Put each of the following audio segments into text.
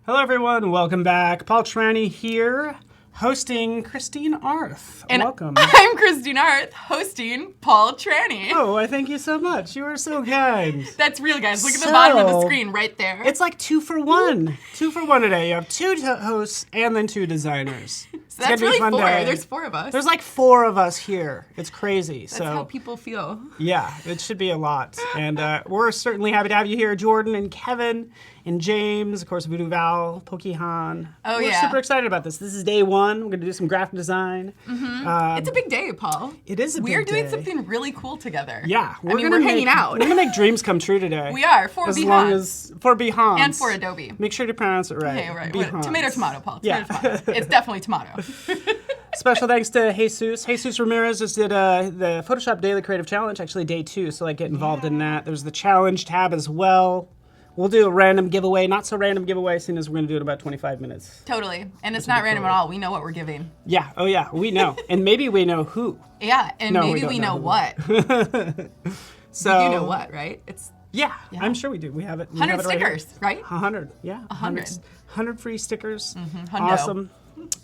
Hello everyone, welcome back. Paul Tranny here, hosting Kristine Arth. And welcome. I'm Kristine Arth, hosting Paul Tranny. Oh, I thank you so much. You are so kind. That's real, guys. Look at the bottom of the screen right there. It's like 2 for 1. 2 for 1 today. You have 2 hosts and then 2 designers. So that's really 4. Day. There's 4 of us. There's like 4 of us here. It's crazy. That's how people feel. Yeah, it should be a lot. And we're certainly happy to have you here, Jordan and Kevin and James, of course, Voodoo Val, Pokehan. Oh, we're super excited about this. This is day 1. We're going to do some graphic design. Mm-hmm. It's a big day, Paul. It is a big day. We're doing something really cool together. Yeah. We're hanging out. We're going to make dreams come true today. We are, for as Behance. Long as, for Behance. And for Adobe. Make sure to pronounce it right. Okay, right. Behance. Tomato, tomato, Paul. Tomato, Yeah. tomato. It's definitely tomato. Special thanks to Jesus. Jesus Ramirez just did the Photoshop Daily Creative Challenge, actually day 2, so get involved in that. There's the challenge tab as well. We'll do a random giveaway, not so random giveaway, seeing as we're going to do it in about 25 minutes. Totally. And it's not random at all. We know what we're giving. Yeah. Oh, yeah. We know. And maybe we know who. Yeah. And No, maybe we know what. So You know what, right? It's yeah, I'm sure we do. We have it. 100 stickers, right? 100. Yeah. 100 free stickers. Hundo. Awesome.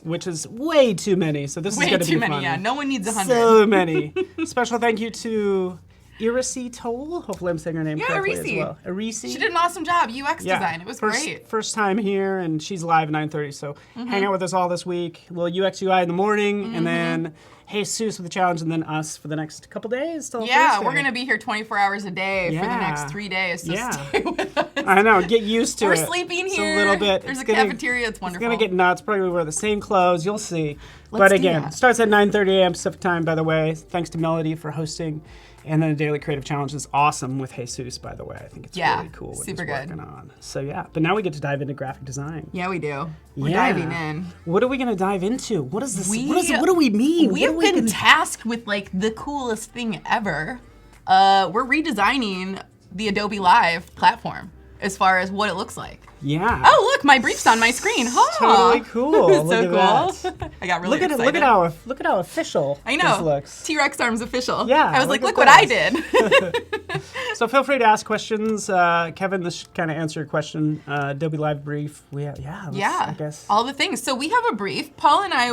Which is way too many. So this is going to be fun. Way too many, yeah. No one needs 100. So many. Special thank you to Irisi Toll. Hopefully I'm saying her name correctly as well. Irisi. She did an awesome job. UX design. It was great. First time here, and she's live at 9:30. So hang out with us all this week. A little UX UI in the morning, and then Jesus with the challenge, and then us for the next couple days till Thursday. We're going to be here 24 hours a day for the next 3 days. So stay with us. I know. Get used to it. We're sleeping here. It's a little bit. There's a cafeteria. It's wonderful. It's going to get nuts. Probably we wear the same clothes. You'll see. But again, starts at 9:30 a.m. Pacific time, by the way. Thanks to Melody for hosting. And then the Daily Creative Challenge is awesome with Jesus, by the way. I think it's really cool what he's working on. So yeah, but now we get to dive into graphic design. Yeah, we do. We're diving in. What are we going to dive into? What is this? What do we mean? We have been tasked with the coolest thing ever. We're redesigning the Adobelive platform as far as what it looks like. Yeah. Oh, look, my brief's on my screen. Totally cool. So look at cool. I got really excited. Look at how official this looks. T-Rex arms official. Yeah. I was like, look what I did. So feel free to ask questions. Kevin, this should kind of answer your question. Adobelive brief. I guess. All the things. So we have a brief. Paul and I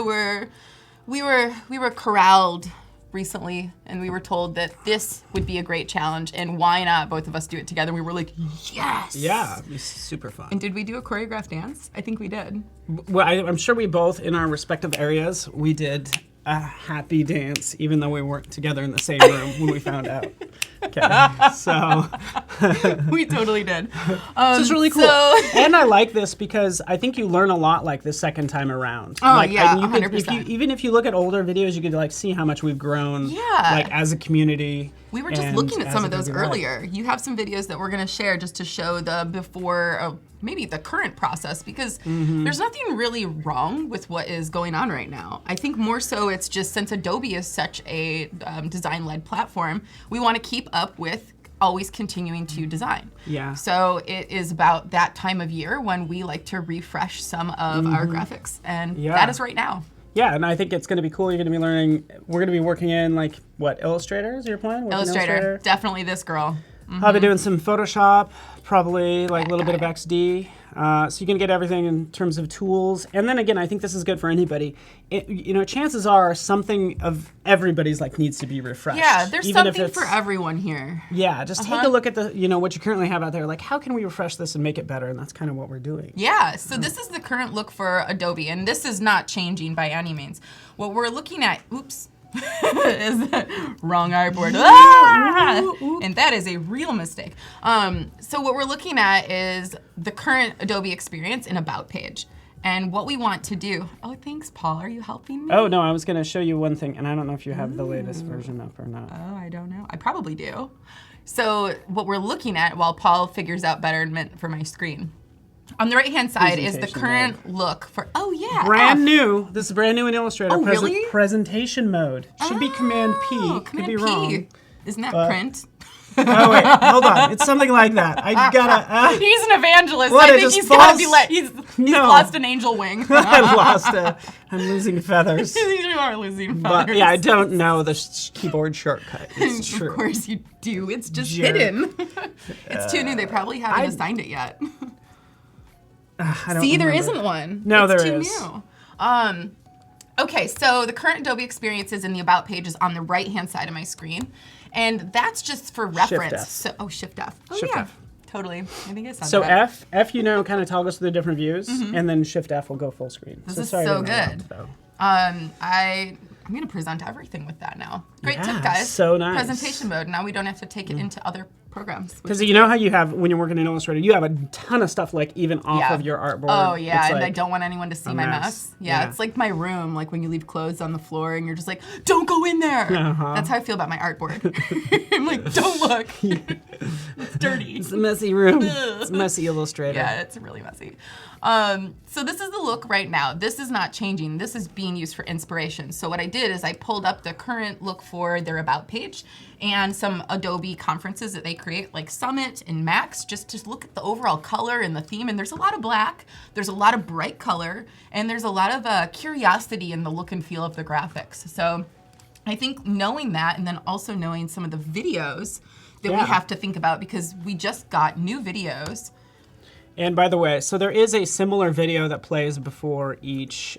we were corralled recently, and we were told that this would be a great challenge, and why not both of us do it together? And we were like, yes! Yeah, it'd be super fun. And did we do a choreographed dance? I think we did. Well, I'm sure we both, in our respective areas, we did a happy dance, even though we weren't together in the same room when we found out. Okay, so we totally did. So it's really cool, and I like this because I think you learn a lot the second time around. Oh yeah, 100%. Even if you look at older videos, you could see how much we've grown. Yeah. As a community. We were just looking at some of those earlier. You have some videos that we're going to share just to show the before, maybe the current process, because there's nothing really wrong with what is going on right now. I think more so it's just since Adobe is such a design-led platform, we want to keep up with always continuing to design. Yeah. So it is about that time of year when we like to refresh some of our graphics, and that is right now. Yeah, and I think it's going to be cool. You're going to be learning, we're going to be working in Illustrator is your plan? Illustrator, definitely this girl. I'll be doing some Photoshop, probably a little bit of XD. So you can get everything in terms of tools. And then again, I think this is good for anybody. Chances are something of everybody's needs to be refreshed. Yeah, there's something for everyone here. Yeah, just take a look at the what you currently have out there. How can we refresh this and make it better? And that's kind of what we're doing. Yeah, so this is the current look for Adobe, and this is not changing by any means. What we're looking at, oops. is that wrong artboard. And that is a real mistake. So what we're looking at is the current Adobe experience in About page. And what we want to do, oh, thanks, Paul. Are you helping me? Oh, no, I was going to show you one thing, and I don't know if you have the latest version up or not. Oh, I don't know. I probably do. So what we're looking at while Paul figures out betterment for my screen. On the right-hand side is the current look for, brand new. This is brand new in Illustrator. Oh, really? Presentation mode. Should be Command P. Could be wrong. Isn't that print? Oh, wait, hold on. It's something like that. I gotta... He's an evangelist. What, I think he's gotta be he's lost an angel wing. I lost it. I'm losing feathers. You are losing feathers. But yeah, I don't know the keyboard shortcut. It's true. Of course you do. It's just hidden. It's too new. They probably haven't assigned it yet. I don't See, remember. there isn't one. No, it's there too is. new. Okay, so the current Adobe experience is in the About page is on the right-hand side of my screen. And that's just for reference. Shift F. Shift F. Oh, Shift yeah. F. Totally. I think I saw So that. F, kind of toggles to the different views, and then Shift F will go full screen. This is sorry so to interrupt, good. though. I'm going to present everything with that now. Great Yeah, tip, guys. so nice. Presentation mode. Now we don't have to take it into other programs. Because you know how you have, when you're working in Illustrator, you have a ton of stuff like even off of your artboard. Oh, yeah, It's and I like don't want anyone to see my mess. Yeah, Yeah. it's like my room, like when you leave clothes on the floor and you're just like, don't go in there. That's how I feel about my artboard. I'm like, don't look. It's dirty. It's a messy room. It's messy Illustrator. Yeah, it's really messy. So this is the look right now. This is not changing. This is being used for inspiration. So what I did is I pulled up the current look for their About page and some Adobe conferences that they create, like Summit and Max, just to look at the overall color and the theme. And there's a lot of black, there's a lot of bright color, and there's a lot of curiosity in the look and feel of the graphics. So I think knowing that, and then also knowing some of the videos that we have to think about, because we just got new videos. And by the way, so there is a similar video that plays before each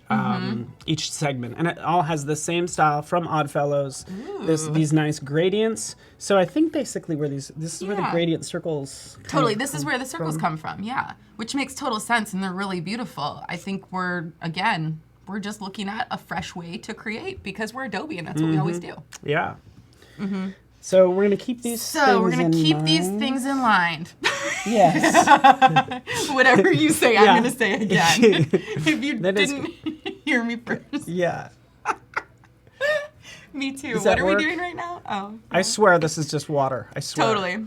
segment, and it all has the same style from Oddfellows. These nice gradients. So I think basically this is where the gradient circles. Totally, this is where the circles come from. Yeah, which makes total sense, and they're really beautiful. I think we're just looking at a fresh way to create because we're Adobe, and that's what we always do. Yeah. So we're gonna keep these. So we're gonna keep these things in line. Yes. Whatever you say, I'm gonna say again. If you didn't hear me first. Yeah. Me too. Does What that are work? we doing right now? Oh. I swear this is just water. I swear. Totally.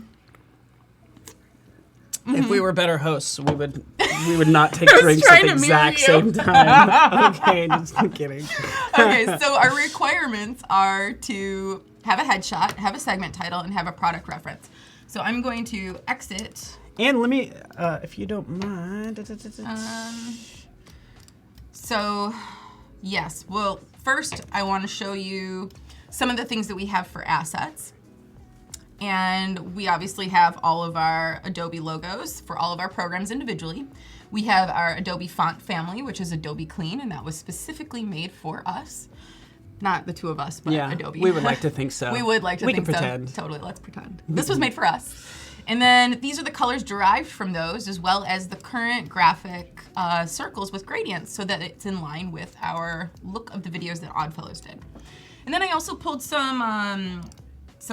If we were better hosts, we would not take was drinks at trying the to mirror exact you. same time. Okay, just kidding. Okay, so our requirements are to have a headshot, have a segment title, and have a product reference. So I'm going to exit. And let me, if you don't mind. So, yes. Well, first I want to show you some of the things that we have for assets. And we obviously have all of our Adobe logos for all of our programs individually. We have our Adobe font family, which is Adobe Clean, and that was specifically made for us. Not the two of us, but Adobe. We would like to think so. We would like to think so. We can pretend. Totally, let's pretend. This was made for us. And then these are the colors derived from those, as well as the current graphic circles with gradients, so that it's in line with our look of the videos that Oddfellows did. And then I also pulled some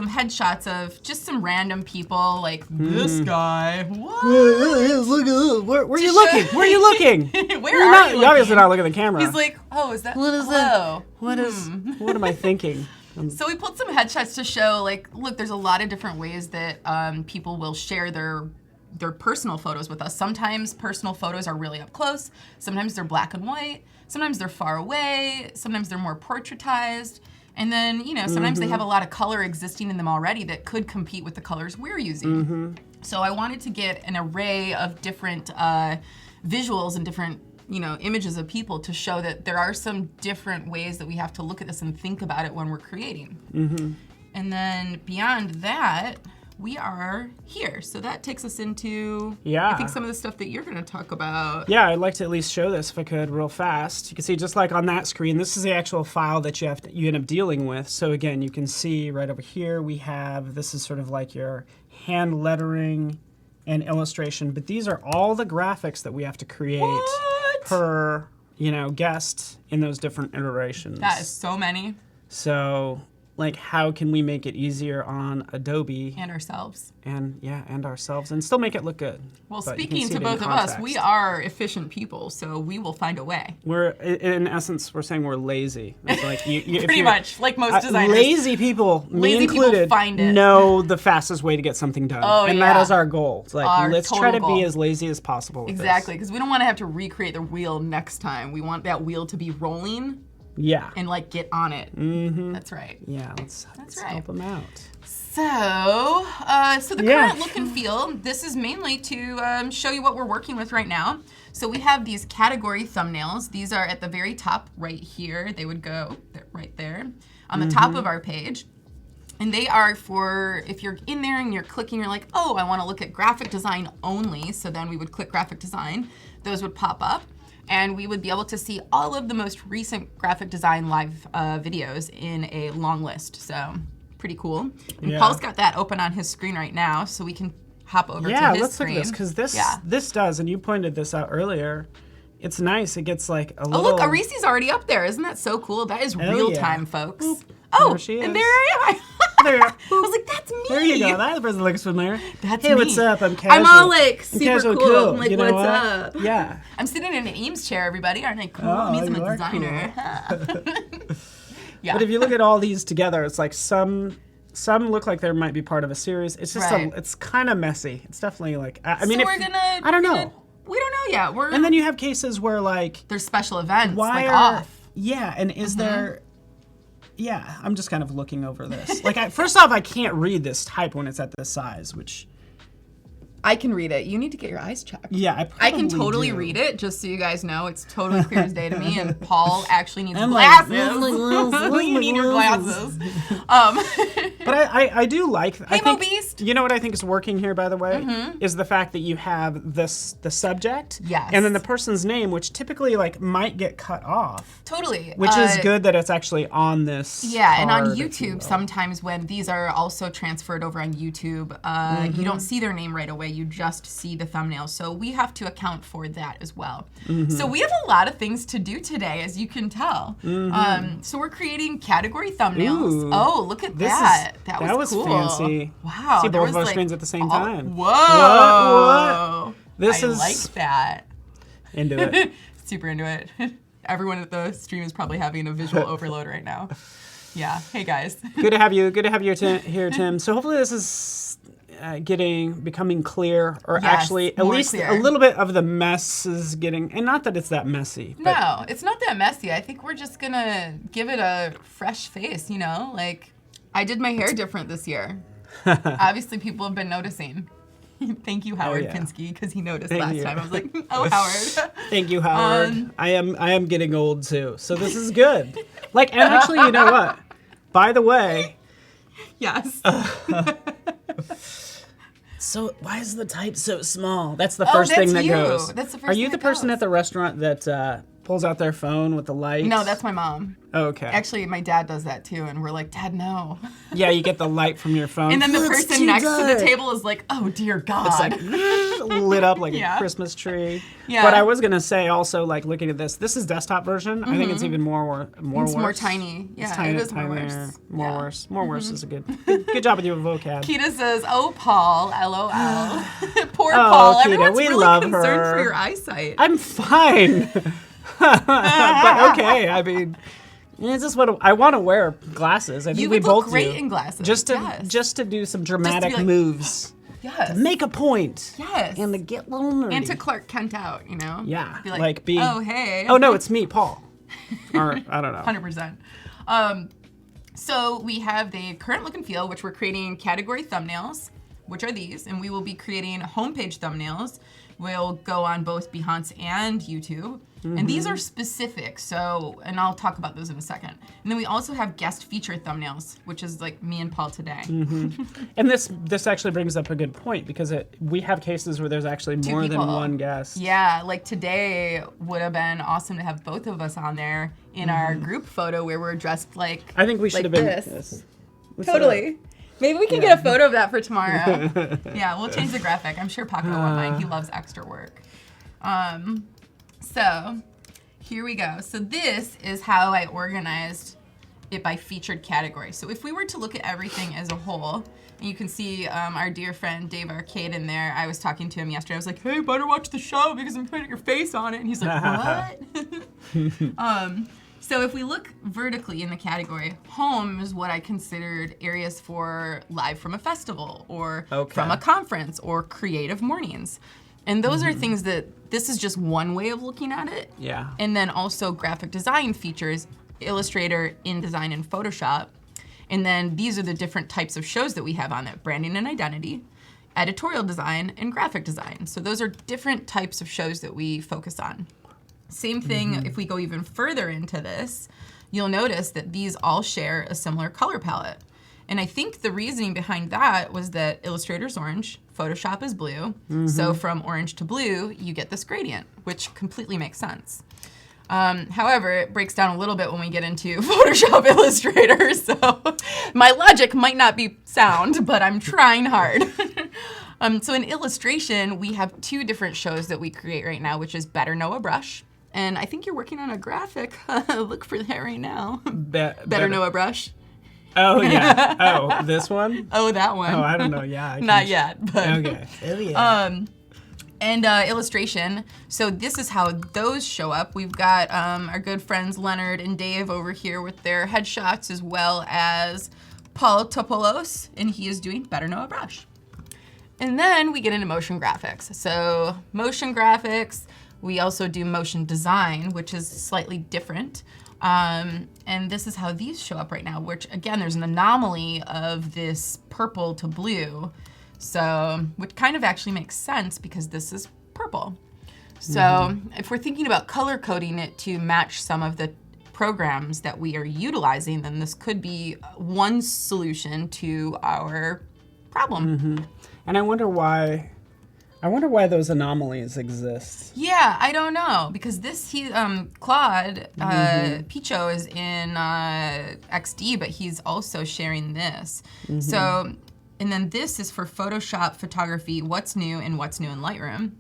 headshots of just some random people, like this guy. What? Where are you looking? Where are you looking? Where are you You're obviously looking? not looking at the camera. He's like, oh, is that? What is hello? that? What am I thinking? So we pulled some headshots to show, like, look, there's a lot of different ways that people will share their personal photos with us. Sometimes personal photos are really up close. Sometimes they're black and white. Sometimes they're far away. Sometimes they're more portraitized. And then, sometimes they have a lot of color existing in them already that could compete with the colors we're using. So I wanted to get an array of different visuals and different images of people to show that there are some different ways that we have to look at this and think about it when we're creating. And then beyond that, we are here. So that takes us into, I think, some of the stuff that you're going to talk about. Yeah, I'd like to at least show this if I could real fast. You can see just like on that screen, this is the actual file that you end up dealing with. So again, you can see right over here we have, this is sort of like your hand lettering and illustration, but these are all the graphics that we have to create per guest in those different iterations. That is so many. So like, how can we make it easier on Adobe and ourselves and ourselves and still make it look good? Well, speaking to both of us, we are efficient people, so we will find a way. We're in essence, we're saying we're lazy. It's like pretty much like most designers. Lazy people, me included, know the fastest way to get something done, and that is our goal. It's like, let's try to be as lazy as possible with exactly, because we don't want to have to recreate the wheel next time. We want that wheel to be rolling. Yeah. And like get on it. That's right. Yeah, let's help them out. So the current look and feel, this is mainly to show you what we're working with right now. So we have these category thumbnails. These are at the very top right here. They would go right there on the top of our page. And they are for, if you're in there and you're clicking, you're like, oh, I want to look at graphic design only. So then we would click graphic design. those would pop up. And we would be able to see all of the most recent graphic design live videos in a long list. So pretty cool. And Paul's got that open on his screen right now, so we can hop over to his screen. Yeah, let's look at this, because this does, and you pointed this out earlier, it's nice. It gets like a little... Oh, look, Arisi's already up there. Isn't that so cool? That is real time, folks. Boop. Oh, there she is. and there I am. There. I was like, that's me. There you go. That person looks familiar. That's hey, me. what's up? I'm casual. I'm all like super casual, cool. I'm like, you know what's what? up? Yeah. I'm sitting in an Eames chair, everybody. Aren't I cool? Oh, Means I'm you a are designer. cool. Yeah. But if you look at all these together, it's like some look like they might be part of a series. It's just it's kind of messy. It's definitely like I mean, we're gonna. I don't know. We don't know yet. And then you have cases where like there's special events why like are, off. Yeah, and is there? Yeah, I'm just kind of looking over this. Like, first off, I can't read this type when it's at this size, which... I can read it. You need to get your eyes checked. Yeah, I can totally read it, just so you guys know. It's totally clear as day to me, and Paul actually needs glasses. Like, you need your glasses. But I do like... Hey, Mo Beast! You know what I think is working here, by the way? Is the fact that you have the subject, and then the person's name, which typically, like, might get cut off. Totally. Which is good that it's actually on this and on card, YouTube, sometimes when these are also transferred over on YouTube, you don't see their name right away. You just see the thumbnail. So we have to account for that as well. So we have a lot of things to do today, as you can tell. So we're creating category thumbnails. Ooh, oh, look at that. That was cool. Fancy. Wow. See both of our screens at the same time. Whoa. What? This is... I like that. Into it. Super into it. Everyone at the stream is probably having a visual overload right now. Yeah. Hey, guys. Good to have you. Good to have you here, Tim. So hopefully this is becoming clear, or actually at least clear. A little bit of the mess is getting, and not that it's that messy. But no, it's not that messy. I think we're just gonna give it a fresh face, you know? Like, I did my hair different this year. Obviously, people have been noticing. Thank you, Howard Pinsky, because he noticed last time. I was like, oh, Howard. Thank you, Howard. I am getting old too, so this is good. Like, and actually, you know what? By the way. Yes. So why is the type so small? That's the first thing that goes. That's the first Are you the person at the restaurant that pulls out their phone with the light? No, that's my mom. Oh, okay. Actually, my dad does that too, and we're like, Dad, no. Yeah, you get the light from your phone. And then the person next to the table is like, oh, dear God. It's like lit up like a Christmas tree. Yeah. But I was going to say also, like, looking at this is desktop version. I think it's even more worse. It's more tiny. Yeah, it's tiny, it is more worse. More worse. More worse is a good job with your vocab. Kita says, oh, Paul, LOL. Poor Paul. Kita, Everyone's we really love concerned her. for your eyesight. I'm fine. But okay, I mean, it's just what I want to wear glasses. I think we both look great do. in glasses. Just to do some dramatic moves. Yes. To make a point. Yes. And to get a little nerdy. And to Clark Kent out, you know? Yeah. Be like, oh, hey. Oh, no, it's me, Paul. Or, I don't know. 100%. So we have the current look and feel, which we're creating category thumbnails, which are these, and we will be creating homepage thumbnails. We'll go on both Behance and YouTube. And these are specific, so, and I'll talk about those in a second. And then we also have guest featured thumbnails, which is like me and Paul today. And this actually brings up a good point, because we have cases where there's actually more than one guest. Yeah, like today would have been awesome to have both of us on there in our group photo where we're dressed like I think we should have been this. Totally. Maybe we can get a photo of that for tomorrow. Yeah, we'll change the graphic. I'm sure Paco won't mind. He loves extra work. So here we go. So this is how I organized it by featured category. So if we were to look at everything as a whole, and you can see our dear friend Dave Arcade in there. I was talking to him yesterday. I was like, hey, better watch the show because I'm putting your face on it. And he's like, what? So if we look vertically in the category, home is what I considered areas for live from a festival or from a conference or creative mornings. And those are things that, this is just one way of looking at it. Yeah. And then also graphic design features Illustrator, InDesign, and Photoshop. And then these are the different types of shows that we have on it: branding and identity, editorial design, and graphic design. So those are different types of shows that we focus on. Same thing, if we go even further into this, you'll notice that these all share a similar color palette. And I think the reasoning behind that was that Illustrator's orange, Photoshop is blue. So from orange to blue, you get this gradient, which completely makes sense. However, it breaks down a little bit when we get into Photoshop Illustrator, so my logic might not be sound, but I'm trying hard. So in illustration, we have two different shows that we create right now, which is Better Know a Brush. And I think you're working on a graphic. Look for that right now. Better Know a Brush. Oh, yeah. Oh, this one? Oh, that one. Oh, I don't know. Yeah. Not yet. But, okay. Oh, yeah. And illustration. So this is how those show up. We've got our good friends Leonard and Dave over here with their headshots, as well as Paul Topoulos, and he is doing Better Know a Brush. And then we get into motion graphics. So motion graphics, we also do motion design, which is slightly different. And this is how these show up right now, which again, there's an anomaly of this purple to blue. So, which kind of actually makes sense because this is purple. So if we're thinking about color coding it to match some of the programs that we are utilizing, then this could be one solution to our problem. And I wonder why those anomalies exist. Yeah, I don't know, because Claude Pichot is in XD, but he's also sharing this. So, and then this is for Photoshop, photography, what's new in Lightroom.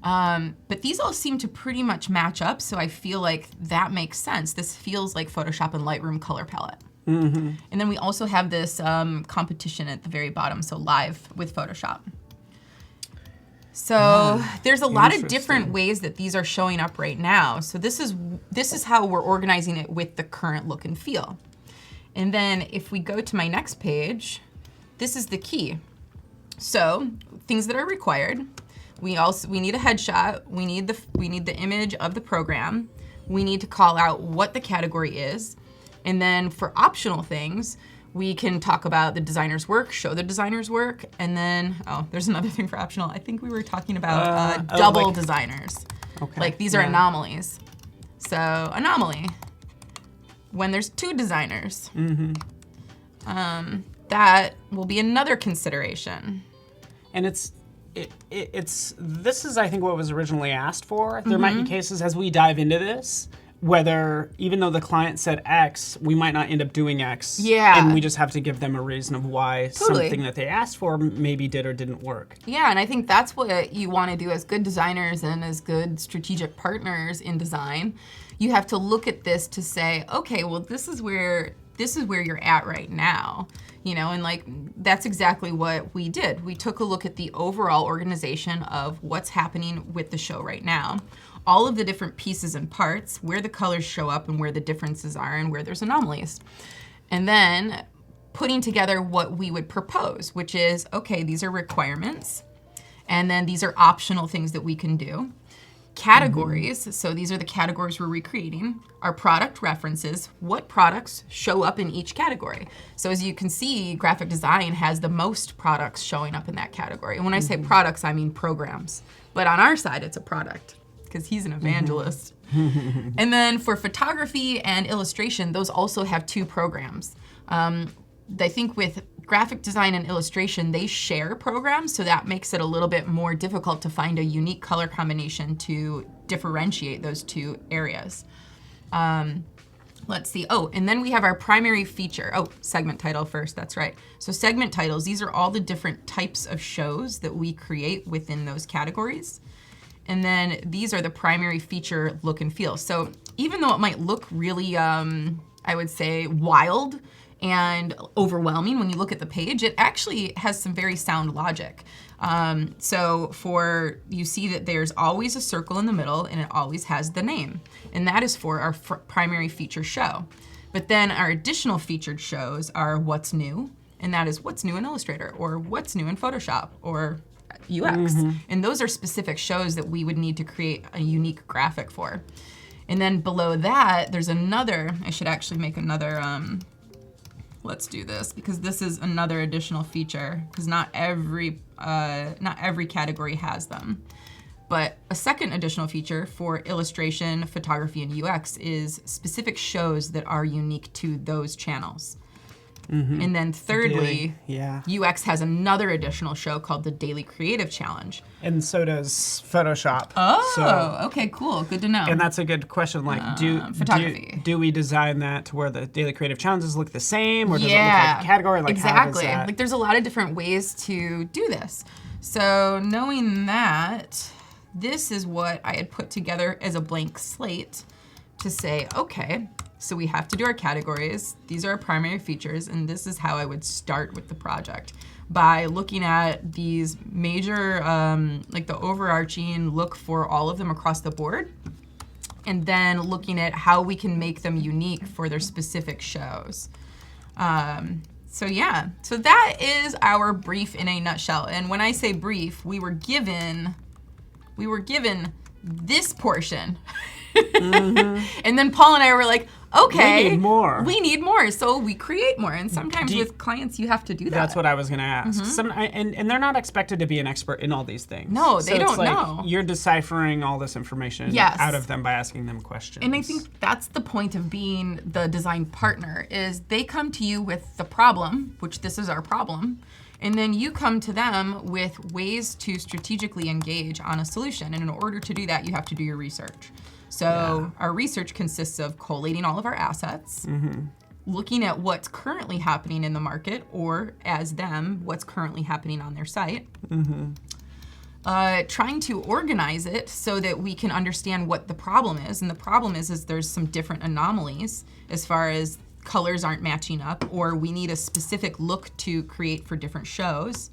But these all seem to pretty much match up, so I feel like that makes sense. This feels like Photoshop and Lightroom color palette. And then we also have this competition at the very bottom, so live with Photoshop. So there's a lot of different ways that these are showing up right now. So this is how we're organizing it with the current look and feel. And then if we go to my next page, this is the key. So things that are required. We need a headshot. We need the image of the program. We need to call out what the category is. And then for optional things, we can talk about the designer's work, show the designer's work, and then, there's another thing for optional. I think we were talking about double designers. Okay. Like these are anomalies. So anomaly, when there's two designers, that will be another consideration. And this is, I think, what was originally asked for. There might be cases as we dive into this, whether, even though the client said X, we might not end up doing X. Yeah. And we just have to give them a reason of why something that they asked for maybe did or didn't work. Yeah, and I think that's what you want to do as good designers and as good strategic partners in design. You have to look at this to say, okay, well, this is where you're at right now. And like, that's exactly what we did. We took a look at the overall organization of what's happening with the show right now. All of the different pieces and parts, where the colors show up and where the differences are and where there's anomalies. And then putting together what we would propose, which is, okay, these are requirements, and then these are optional things that we can do. Categories, so these are the categories we're recreating. Our product references, what products show up in each category. So as you can see, graphic design has the most products showing up in that category. And when I say products, I mean programs. But on our side, it's a product, because he's an evangelist. And then for photography and illustration, those also have two programs. I think with graphic design and illustration, they share programs, so that makes it a little bit more difficult to find a unique color combination to differentiate those two areas. Let's see. Oh, and then we have our primary feature. Oh, segment title first, that's right. So segment titles, these are all the different types of shows that we create within those categories. And then these are the primary feature look and feel. So even though it might look really, I would say, wild and overwhelming when you look at the page, it actually has some very sound logic. So you see that there's always a circle in the middle and it always has the name. And that is for our primary feature show. But then our additional featured shows are what's new, and that is what's new in Illustrator or what's new in Photoshop or UX. And those are specific shows that we would need to create a unique graphic for. And then below that, there's another, I should actually make another, let's do this, because this is another additional feature, because not every category has them. But a second additional feature for illustration, photography, and UX is specific shows that are unique to those channels. And then thirdly, yeah. UX has another additional show called the Daily Creative Challenge. And so does Photoshop. Oh, okay, cool. Good to know. And that's a good question. Like, photography. Do we design that to where the Daily Creative Challenges look the same, or does it look like a category? Like, exactly. How does that... Like, there's a lot of different ways to do this. So knowing that, this is what I had put together as a blank slate to say, okay, so we have to do our categories. These are our primary features, and this is how I would start with the project. By looking at these major, like the overarching look for all of them across the board, and then looking at how we can make them unique for their specific shows. So yeah, so that is our brief in a nutshell. And when I say brief, we were given this portion. And then Paul and I were like, okay, we need more. So we create more. And sometimes with clients, you have to do that. That's what I was going to ask. And they're not expected to be an expert in all these things. No, they don't know. You're deciphering all this information out of them by asking them questions. And I think that's the point of being the design partner, is they come to you with the problem, which this is our problem, and then you come to them with ways to strategically engage on a solution. And in order to do that, you have to do your research. So our research consists of collating all of our assets, looking at what's currently happening in the market, or as them, what's currently happening on their site, trying to organize it so that we can understand what the problem is. And the problem is there's some different anomalies as far as colors aren't matching up, or we need a specific look to create for different shows.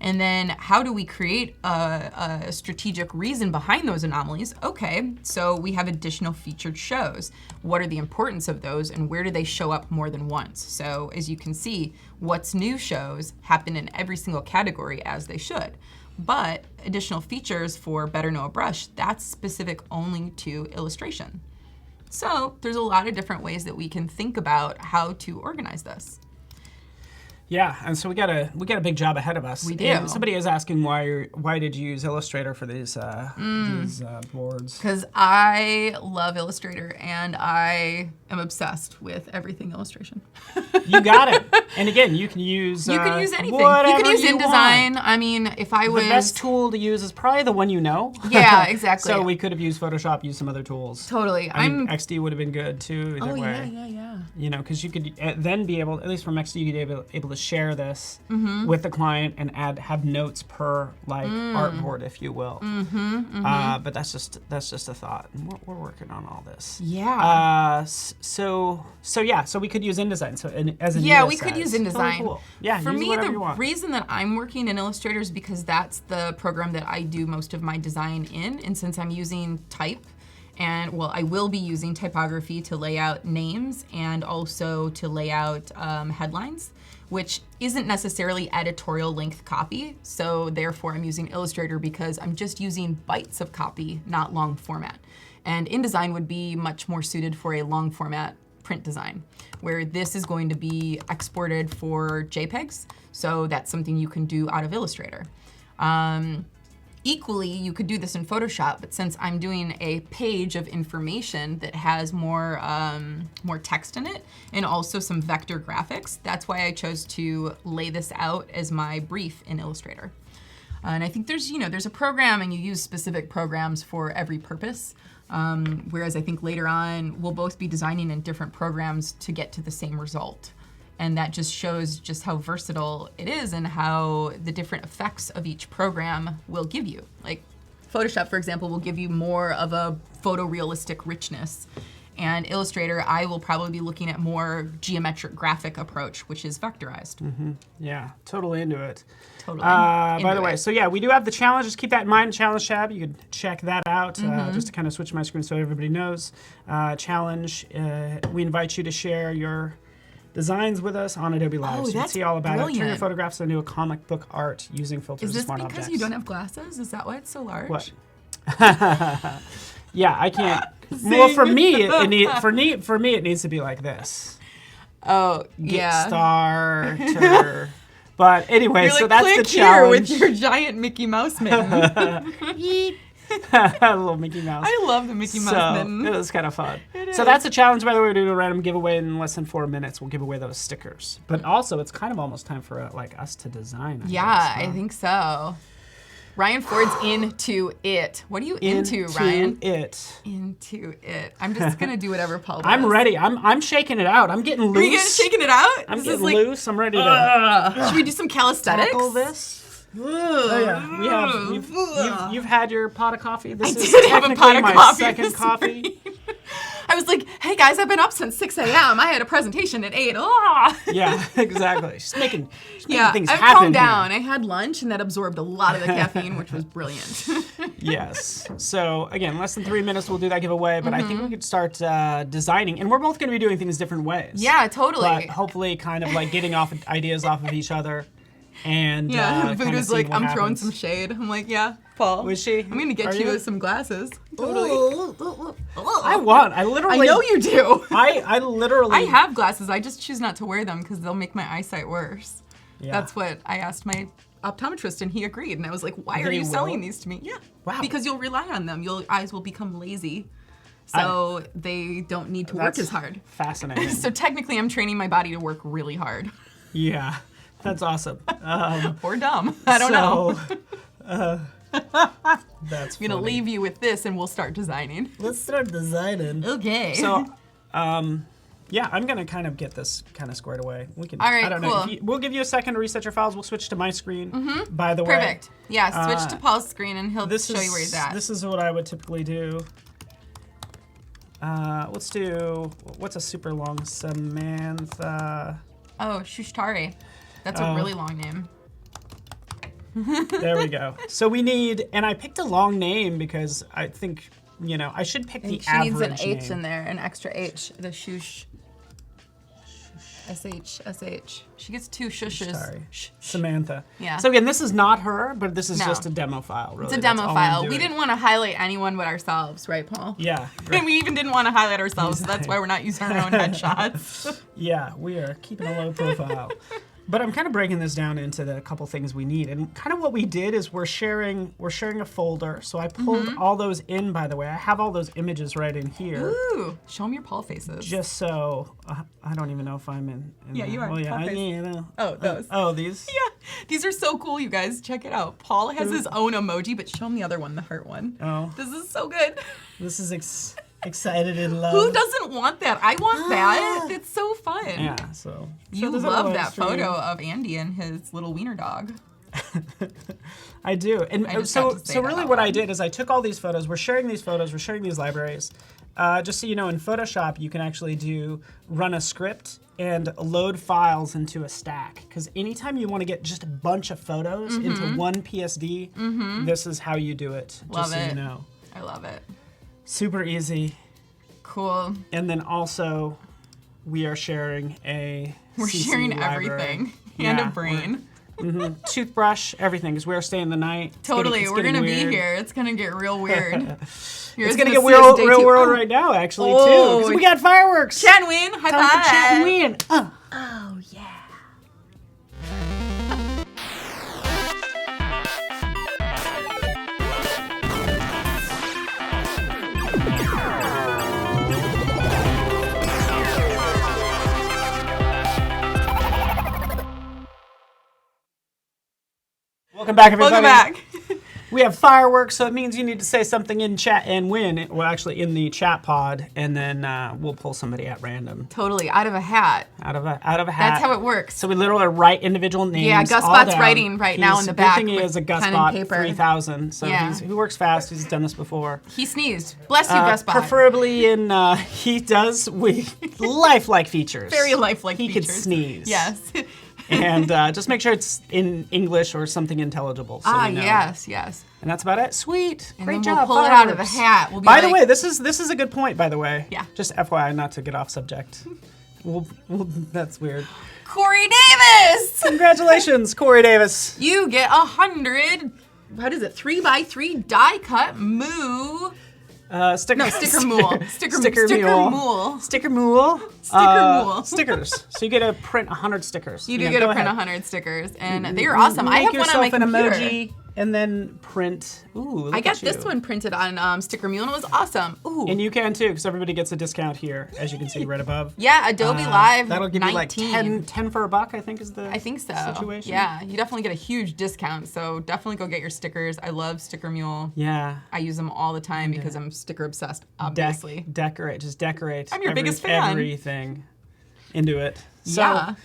And then how do we create a strategic reason behind those anomalies? Okay, so we have additional featured shows. What are the importance of those, and where do they show up more than once? So as you can see, what's new shows happen in every single category as they should. But additional features for Better Know a Brush, that's specific only to illustration. So there's a lot of different ways that we can think about how to organize this. Yeah, and so we got a big job ahead of us. We do. And somebody is asking why did you use Illustrator for these boards? Because I love Illustrator, and I am obsessed with everything illustration. You got it. And again, you can use you can use anything. You can use InDesign. I mean, if I was the best tool to use is probably the one you know. Yeah, exactly. So we could have used Photoshop, used some other tools. Totally. I mean, XD would have been good too. Either way. Yeah. You know, because you could then be able, at least from XD, you'd be able to share this with the client and have notes per artboard, if you will. But that's just a thought. And we're working on all this. Yeah. So we could use InDesign. So we could use InDesign. Totally cool. Yeah. For use me, the you want. reason that I'm working in Illustrator is because that's the program that I do most of my design in, and since I'm using type. And well, I will be using typography to lay out names and also to lay out headlines, which isn't necessarily editorial length copy. So therefore I'm using Illustrator because I'm just using bytes of copy, not long format. And InDesign would be much more suited for a long format print design, where this is going to be exported for JPEGs. So that's something you can do out of Illustrator. Equally, you could do this in Photoshop, but since I'm doing a page of information that has more text in it and also some vector graphics, that's why I chose to lay this out as my brief in Illustrator. And I think there's a program, and you use specific programs for every purpose. Whereas I think later on, we'll both be designing in different programs to get to the same result. And that just shows just how versatile it is and how the different effects of each program will give you. Like Photoshop, for example, will give you more of a photorealistic richness. And Illustrator, I will probably be looking at more geometric graphic approach, which is vectorized. Yeah, totally into it. Totally. By the way, so yeah, we do have the challenge. Just keep that in mind, challenge tab. You could check that out just to kind of switch my screen so everybody knows. Challenge, we invite you to share your designs with us on Adobe Live. So you can see all about it. Turn your photographs into a comic book art using filters and smart objects. Is this because you don't have glasses? Is that why it's so large? What? Yeah, I can't. Well, for me, it needs to be like this. Oh, yeah. Starter. But anyway, You're like, so that's click the challenge. here with your giant Mickey Mouse mitten. A little Mickey Mouse. I love the Mickey Mouse mitten. It was kind of fun. It so is. that's a challenge, by the way. We're doing a random giveaway in less than 4 minutes. We'll give away those stickers. But also, it's kind of almost time for us to design. I think so. Ryan Ford's into it. What are you into, Ryan? Into it. I'm just gonna do whatever Paul does. I'm ready. I'm shaking it out. I'm getting loose. Are you shaking it out? I'm getting loose. I'm ready to. Should we do some calisthenics? Tackle this. Oh yeah, you've had your pot of coffee. This is did have a pot of my coffee second this coffee. I was like, hey guys, I've been up since 6 a.m. I had a presentation at 8. Yeah, exactly. She's making things I've happen. calmed down. I had lunch and that absorbed a lot of the caffeine, which was brilliant. Yes. So again, less than 3 minutes, we'll do that giveaway. But I think we could start designing, and we're both going to be doing things different ways. Yeah, totally. But hopefully, kind of like getting ideas off of each other. And Voodoo's like, I'm throwing some shade. I'm like, yeah, Paul. Was she? I'm gonna get you some glasses. Totally. I literally. I know you do. I literally. I have glasses. I just choose not to wear them because they'll make my eyesight worse. Yeah. That's what I asked my optometrist, and he agreed. And I was like, why are you selling these to me? Yeah. Wow. Because you'll rely on them. Your eyes will become lazy. So they don't need to work as hard. Fascinating. So technically, I'm training my body to work really hard. Yeah. That's awesome. Or dumb. I don't know. That's I'm going to leave you with this and we'll start designing. Let's start designing. Okay. So, yeah, I'm going to kind of get this kind of squared away. We can. All right, I don't know. We'll give you a second to reset your files. We'll switch to my screen, by the way. Perfect. Yeah, switch to Paul's screen and he'll show you where he's at. This is what I would typically do. Let's do, what's a super long Samantha? Oh, Shushtari. That's a really long name. There we go. So we need, and I picked a long name because I think, I should pick the average name. She needs an H name. in there, an extra H. The shush. S-H. She gets 2 shushes. Sorry. Samantha. Yeah. So again, this is not her, but this is just a demo file, really. It's a demo file. We didn't want to highlight anyone but ourselves, right, Paul? Yeah. Right. And we even didn't want to highlight ourselves, so that's why we're not using our own headshots. Yeah, we are keeping a low profile. But I'm kind of breaking this down into the couple things we need. And kind of what we did is we're sharing a folder. So I pulled all those in, by the way. I have all those images right in here. Ooh, show them your Paul faces. Just so, I don't even know if I'm in yeah, you are. Oh, yeah, Oh, those. Oh, these? Yeah, these are so cool, you guys. Check it out. Paul has his own emoji, but show him the other one, the heart one. Oh. This is so good. This is excited in love. Who doesn't want that? I want that. It's so fun. Yeah, so. You love that photo of Andy and his little wiener dog. I do. And so really what I did is I took all these photos. We're sharing these photos. We're sharing these libraries. Just so you know, in Photoshop, you can actually run a script and load files into a stack. Because anytime you want to get just a bunch of photos into one PSD, this is how you do it. Love just so it. you know. I love it. Super easy. Cool. And then also, we are sharing a We're CC sharing library. Everything. And a brain. Toothbrush, everything, because we're staying the night. Totally, we're gonna be here. It's gonna get real weird. It's gonna get real world right now, actually, too. 'Cause we got fireworks. Chanwin, high Time five. for Chanwin. Oh yeah. Welcome back, everybody. Welcome back. We have fireworks, so it means you need to say something in chat and win. Well, actually, in the chat pod, and then we'll pull somebody at random. Totally, out of a hat. Out of a hat. That's how it works. So we literally write individual names. Yeah, Gus Bot's writing right now in the back. Good thing he is a Gus Bot 3000, so he works fast. He's done this before. He sneezed. Bless you, Gus Bot. Preferably in, he does lifelike features. Very lifelike features. He could sneeze. Yes. And just make sure it's in English or something intelligible. So we know. Yes. And that's about it. Sweet. And Great then job. We'll pull it out of the hat. We'll be by the way, this is a good point, by the way. Yeah. Just FYI, not to get off subject. That's weird. Corey Davis! Congratulations, Corey Davis. You get 100, what is it, 3x3 die cut moo. Sticker mule. Sticker mule. Sticker mule. Stickers. So you get to print 100 stickers. You do get to print 100 stickers, and they are awesome. I have one on my computer. Make yourself an emoji and then print. Ooh, look I got at you. this one printed on Sticker Mule and it was awesome. Ooh. And you can too, because everybody gets a discount here, as you can see right above. Yeah, Adobelive. That'll give 19. you like 10 for a buck, I think is the I think so. situation. Yeah, you definitely get a huge discount. So definitely go get your stickers. I love Sticker Mule. Yeah. I use them all the time because I'm sticker obsessed, obviously. Just decorate. I'm your biggest fan. Everything into it. So, yeah.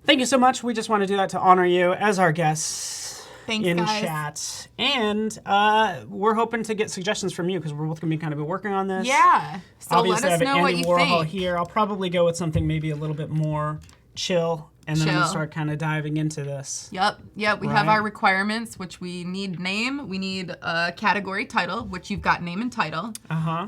thank you so much. We just want to do that to honor you as our guests. Thanks, in guys. chat. And we're hoping to get suggestions from you because we're both going to be kind of working on this. Yeah. So obviously, let us know what you Warhol think. here. I'll probably go with something maybe a little bit more chill, and then we'll start kind of diving into this. Yep. We have our requirements, which we need name. We need a category title, which you've got name and title.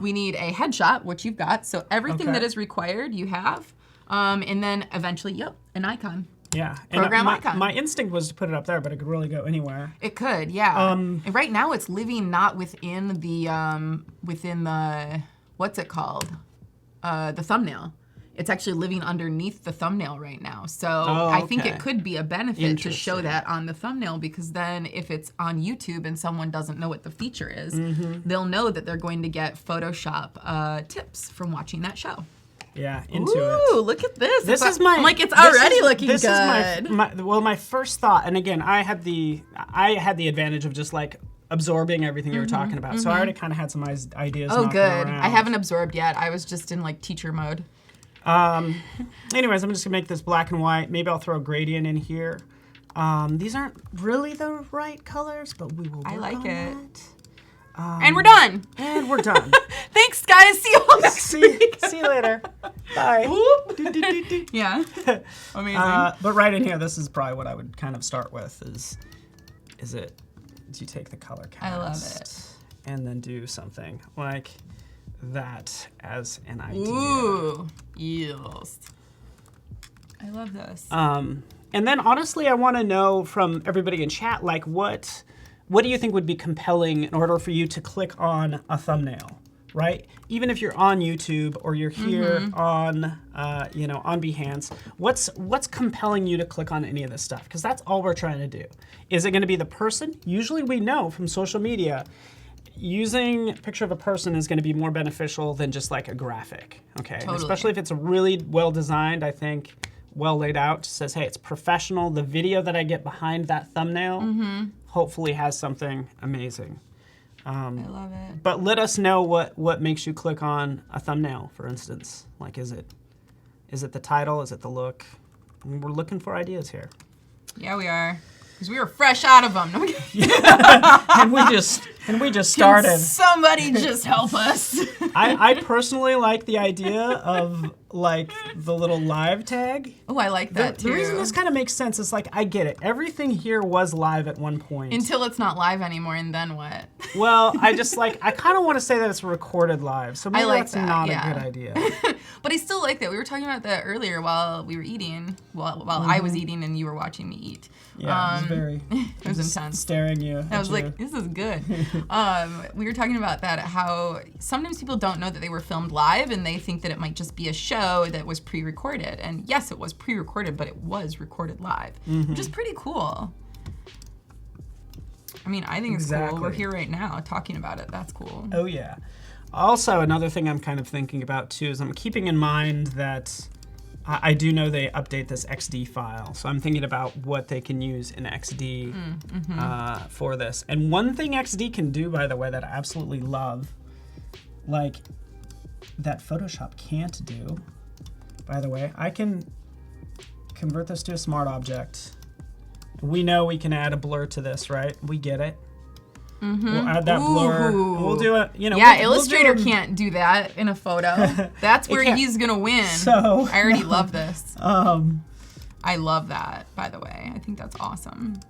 We need a headshot, which you've got. So everything that is required, you have. And then eventually, an icon. Yeah. Program and icon. My instinct was to put it up there, but it could really go anywhere. It could, yeah. And right now it's living not within the what's it called? The thumbnail. It's actually living underneath the thumbnail right now. So I think it could be a benefit to show that on the thumbnail, because then if it's on YouTube and someone doesn't know what the feature is, they'll know that they're going to get Photoshop tips from watching that show. Yeah, into Ooh, look at this. This is my. I'm like, it's already looking good. This is my first thought, and again, I had the advantage of just like absorbing everything you were talking about, so I already kind of had some ideas. Oh, knocking good. around. I haven't absorbed yet. I was just in like teacher mode. Anyways, I'm just gonna make this black and white. Maybe I'll throw a gradient in here. These aren't really the right colors, but we will work I like on it. that. And we're done. And we're done. Thanks, guys. See you all next week. See you later. Bye. Yeah. Amazing. But right in here, this is probably what I would kind of start with. Is it? Do you take the color cast? I love it. And then do something like that as an idea. Ooh. Yes. I love this. And then honestly, I want to know from everybody in chat, like what do you think would be compelling in order for you to click on a thumbnail, right? Even if you're on YouTube or you're here on, on Behance, what's compelling you to click on any of this stuff? Because that's all we're trying to do. Is it going to be the person? Usually we know from social media, using a picture of a person is going to be more beneficial than just like a graphic, okay? Totally. Especially if it's really well designed, I think, well laid out, says, hey, it's professional. The video that I get behind that thumbnail hopefully has something amazing. I love it. But let us know what makes you click on a thumbnail, for instance. Like, is it the title? Is it the look? We're looking for ideas here. Yeah, we are. Because we were fresh out of them. No, and we just started. Can somebody just help us. I personally like the idea of like the little live tag. Oh, I like that too. The reason this kind of makes sense is like, I get it. Everything here was live at one point. Until it's not live anymore, and then what? Well, I kind of want to say that it's recorded live. So maybe that's not a good idea. But I still like that. We were talking about that earlier while we were eating, while I was eating and you were watching me eat. Yeah, it was very. It was intense. Staring you. I was like, this is good. We were talking about that, how sometimes people don't know that they were filmed live and they think that it might just be a show that was pre-recorded. And yes, it was pre-recorded, but it was recorded live, which is pretty cool. I mean, I think it's cool. We're here right now talking about it. That's cool. Oh, yeah. Also, another thing I'm kind of thinking about, too, is I'm keeping in mind that I do know they update this XD file. So I'm thinking about what they can use in XD for this. And one thing XD can do, by the way, that I absolutely love, like that Photoshop can't do, by the way, I can convert this to a smart object. We know we can add a blur to this, right? We get it. We'll add that blur. We'll do it. Yeah, Illustrator can't do that in a photo. That's where he's gonna win. So I already love this. I love that, by the way. I think that's awesome.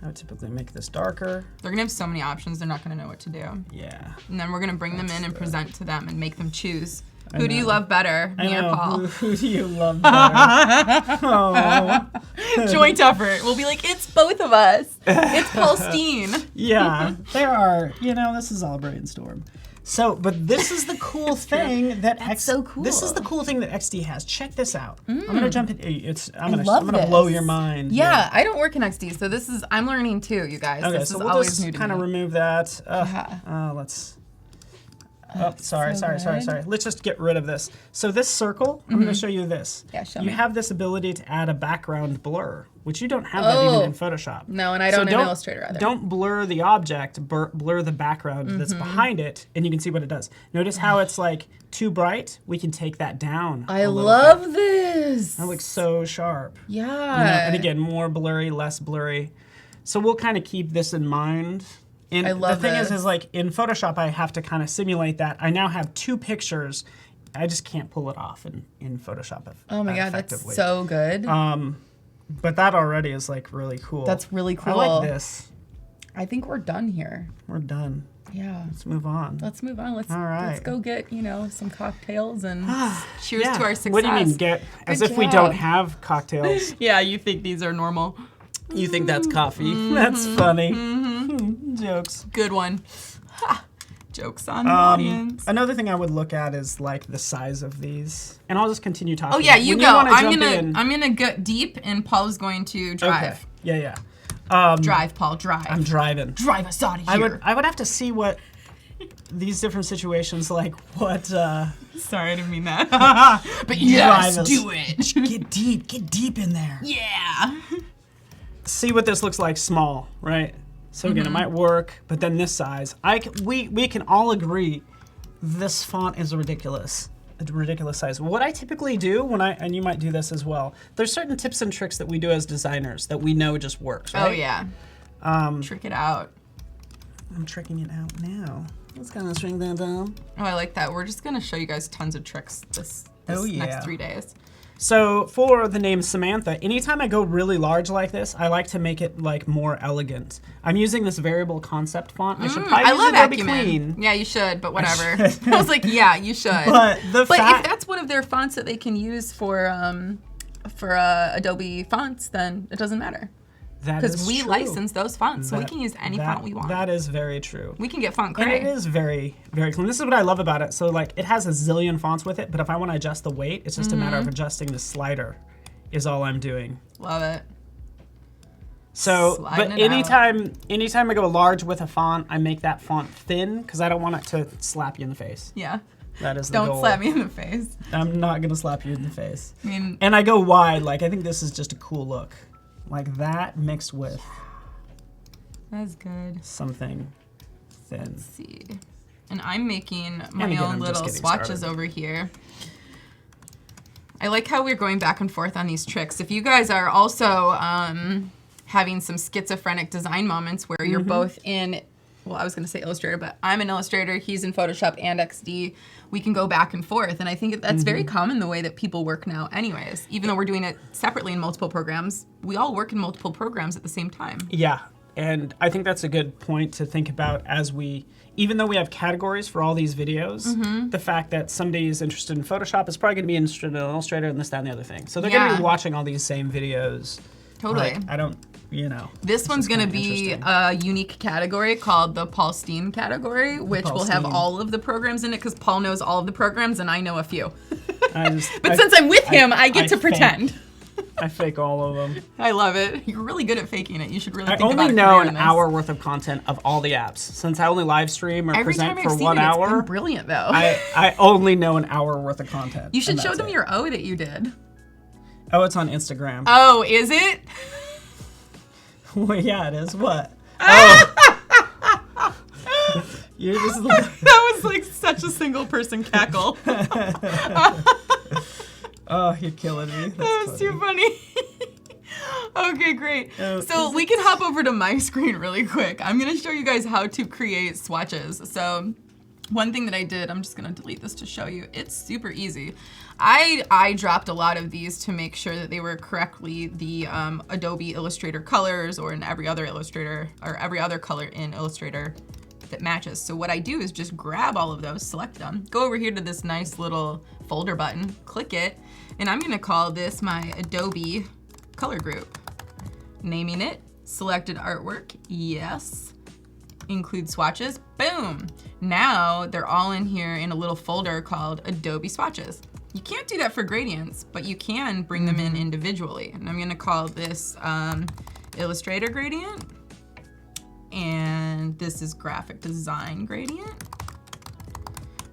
I would typically make this darker. They're gonna have so many options. They're not gonna know what to do. Yeah. And then we're gonna bring them in and present to them and make them choose. Who do you love better, me or Paul? Who do you love better? Oh. Joint effort. We'll be like, it's both of us. It's Paul Steen. Yeah, there are, this is all brainstorm. So, but this is the cool thing that so cool. This is the cool thing that XD has. Check this out. I'm gonna jump in. I'm gonna this. blow your mind. Yeah, I don't work in XD, so I'm learning too, you guys. Okay, this so is we'll always just new to kind of me. remove that. Yeah. Sorry. Let's just get rid of this. So this circle, I'm going to show you this. Yeah, show you me. have this ability to add a background blur, which you don't have that even in Photoshop. No, and I don't in Illustrator either. Don't blur the object, blur the background that's behind it, and you can see what it does. Notice how it's like too bright? We can take that down. I love this. That looks so sharp. Yeah. You know, and again, more blurry, less blurry. So we'll kind of keep this in mind. And I love the thing this. is like in Photoshop, I have to kind of simulate that. I now have 2 pictures. I just can't pull it off in Photoshop. Oh my God, that's so good. But that already is like really cool. That's really cool. I like this. I think we're done here. We're done. Yeah. Let's move on. Let's move on. Let's right. go get, some cocktails and cheers to our success. What do you mean get? As if we don't have cocktails. Yeah, you think these are normal. You think that's coffee? That's funny. Jokes. Good one. Ha. Jokes on the audience. Another thing I would look at is like the size of these, and I'll just continue talking. Oh yeah, you when go. I'm gonna get deep, and Paul is going to drive. Okay. Yeah. Drive, Paul. Drive. I'm driving. Drive us out of here. I would have to see what these different situations like what. Sorry, I didn't mean that. But yes, do it. Get deep in there. Yeah. See what this looks like small, right? So again, it might work, but then this size, we can all agree this font is a ridiculous size. What I typically do and you might do this as well, there's certain tips and tricks that we do as designers that we know just works, right? Oh yeah. Trick it out. I'm tricking it out now. Let's kind of shrink that down. Oh, I like that. We're just gonna show you guys tons of tricks this next 3 days. So for the name Samantha, anytime I go really large like this, I like to make it like more elegant. I'm using this variable concept font. I should probably use Adobe Clean. Yeah, you should, but whatever. I was like, yeah, you should. But if that's one of their fonts that they can use for Adobe fonts, then it doesn't matter. Because we license those fonts, so we can use any font we want. That is very true. We can get font gray. And it is very, very clean. This is what I love about it. So like, it has a zillion fonts with it, but if I want to adjust the weight, it's just a matter of adjusting the slider is all I'm doing. Love it. So, but anytime I go large with a font, I make that font thin because I don't want it to slap you in the face. Yeah. That is the goal. Don't slap me in the face. I'm not going to slap you in the face. I mean, and I go wide. Like, I think this is just a cool look. Like that mixed with that's good. Something thin. Let's see. And I'm making my own little swatches over here. I like how we're going back and forth on these tricks. If you guys are also having some schizophrenic design moments where you're both in, well, I was going to say Illustrator, but I'm an Illustrator, he's in Photoshop and XD. We can go back and forth. And I think that's very common the way that people work now anyways. Even though we're doing it separately in multiple programs, we all work in multiple programs at the same time. Yeah, and I think that's a good point to think about as even though we have categories for all these videos, the fact that somebody is interested in Photoshop is probably going to be interested in Illustrator and this, that, and the other thing. So they're going to be watching all these same videos. Totally. Like, I don't, This one's going to be a unique category called the Paul Steen category, which will have all of the programs in it because Paul knows all of the programs and I know a few. But since I'm with him, I get to pretend. I fake all of them. I love it. You're really good at faking it. You should really think about it. I only know an hour worth of content of all the apps. Since I only live stream or present for 1 hour. It's been brilliant though. I only know an hour worth of content. You should show them your O that you did. Oh, it's on Instagram. Oh, is it? Well, yeah, it is. What? Oh. You're just that was like such a single person cackle. Oh, you're killing me. That was too funny. Okay, great. So we can hop over to my screen really quick. I'm going to show you guys how to create swatches. So one thing that I did, I'm just going to delete this to show you. It's super easy. I dropped a lot of these to make sure that they were correctly the Adobe Illustrator colors or in every other Illustrator or every other color in Illustrator that matches. So what I do is just grab all of those, select them, go over here to this nice little folder button, click it, and I'm gonna call this my Adobe color group. Naming it, selected artwork, yes. include swatches. Boom. Now they're all in here in a little folder called Adobe Swatches. You can't do that for gradients, but you can bring them in individually. And I'm going to call this Illustrator gradient. And this is graphic design gradient.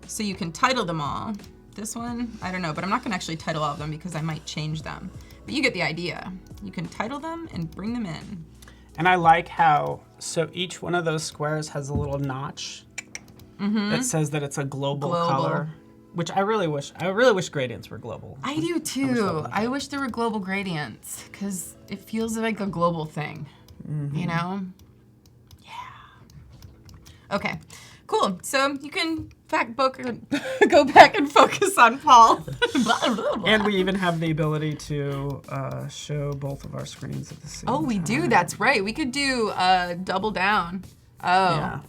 So you can title them all. This one, I don't know, but I'm not going to actually title all of them because I might change them. But you get the idea. You can title them and bring them in. And I like how, so each one of those squares has a little notch that says that it's a global color, which I really wish gradients were global. I do too. I wish there were global gradients because it feels like a global thing, you know? Yeah. Okay, cool. So you can go back and focus on Paul. And we even have the ability to show both of our screens at the same time. Oh, we do. That's right. We could do double down. Oh. Yeah.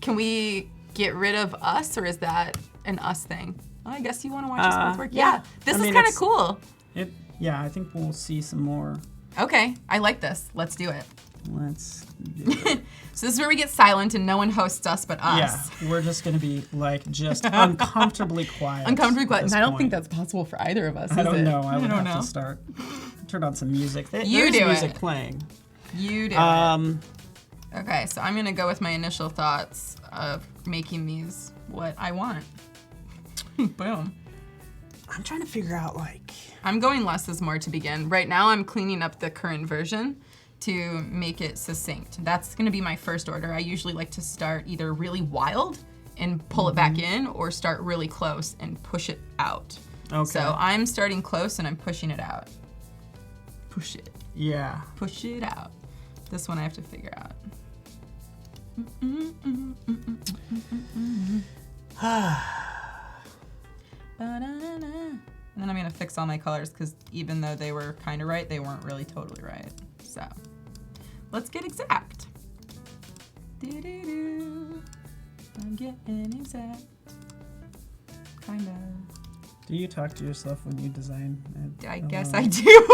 Can we get rid of us, or is that an us thing? Oh, I guess you want to watch us both work. Yeah. This is kind of cool. Yeah, I think we'll see some more. Okay. I like this. Let's do it. Let's do it. So this is where we get silent and no one hosts us but us. Yeah, we're just gonna be like just uncomfortably quiet. Uncomfortably quiet. And I don't think that's possible for either of us. I don't know. I would have to start. Turn on some music. There's music playing. You do it. Okay, so I'm gonna go with my initial thoughts of making these what I want. Boom. I'm trying to figure out I'm going less is more to begin. Right now I'm cleaning up the current version to make it succinct. That's gonna be my first order. I usually like to start either really wild and pull it back in, or start really close and push it out. Okay. So I'm starting close and I'm pushing it out. Push it. Yeah. Push it out. This one I have to figure out. And then I'm gonna fix all my colors because even though they were kind of right, they weren't really totally right. So let's get exact. I'm getting exact. Kind of. Do you talk to yourself when you design? I guess I do.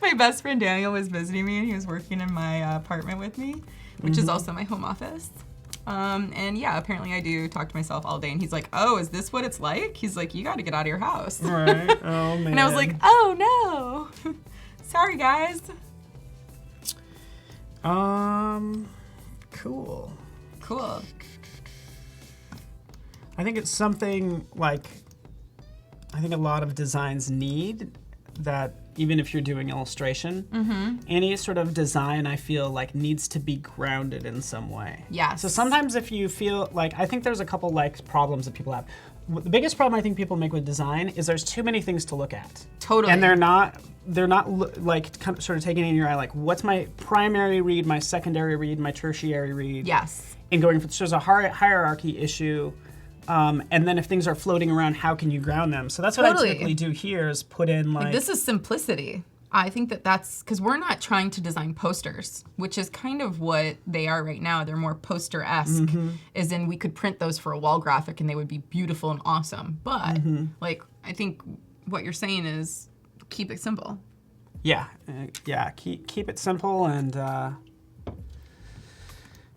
My best friend Daniel was visiting me and he was working in my apartment with me, which is also my home office. And yeah, apparently I do talk to myself all day. And he's like, oh, is this what it's like? He's like, you got to get out of your house. Right. Oh, man. And I was like, oh, no. Sorry, guys. Cool. Cool. I think it's something I think a lot of designs need that. Even if you're doing illustration, any sort of design I feel needs to be grounded in some way. Yeah. So sometimes if you feel I think there's a couple problems that people have. The biggest problem I think people make with design is there's too many things to look at. Totally. And they're not sort of taking it in your eye, what's my primary read, my secondary read, my tertiary read. Yes. And going for, so there's a hierarchy issue. And then if things are floating around, how can you ground them? So that's what I typically do here is put in this is simplicity. I think that's because we're not trying to design posters, which is kind of what they are right now. They're more poster-esque, as in we could print those for a wall graphic and they would be beautiful and awesome. But I think what you're saying is keep it simple. Yeah, keep it simple and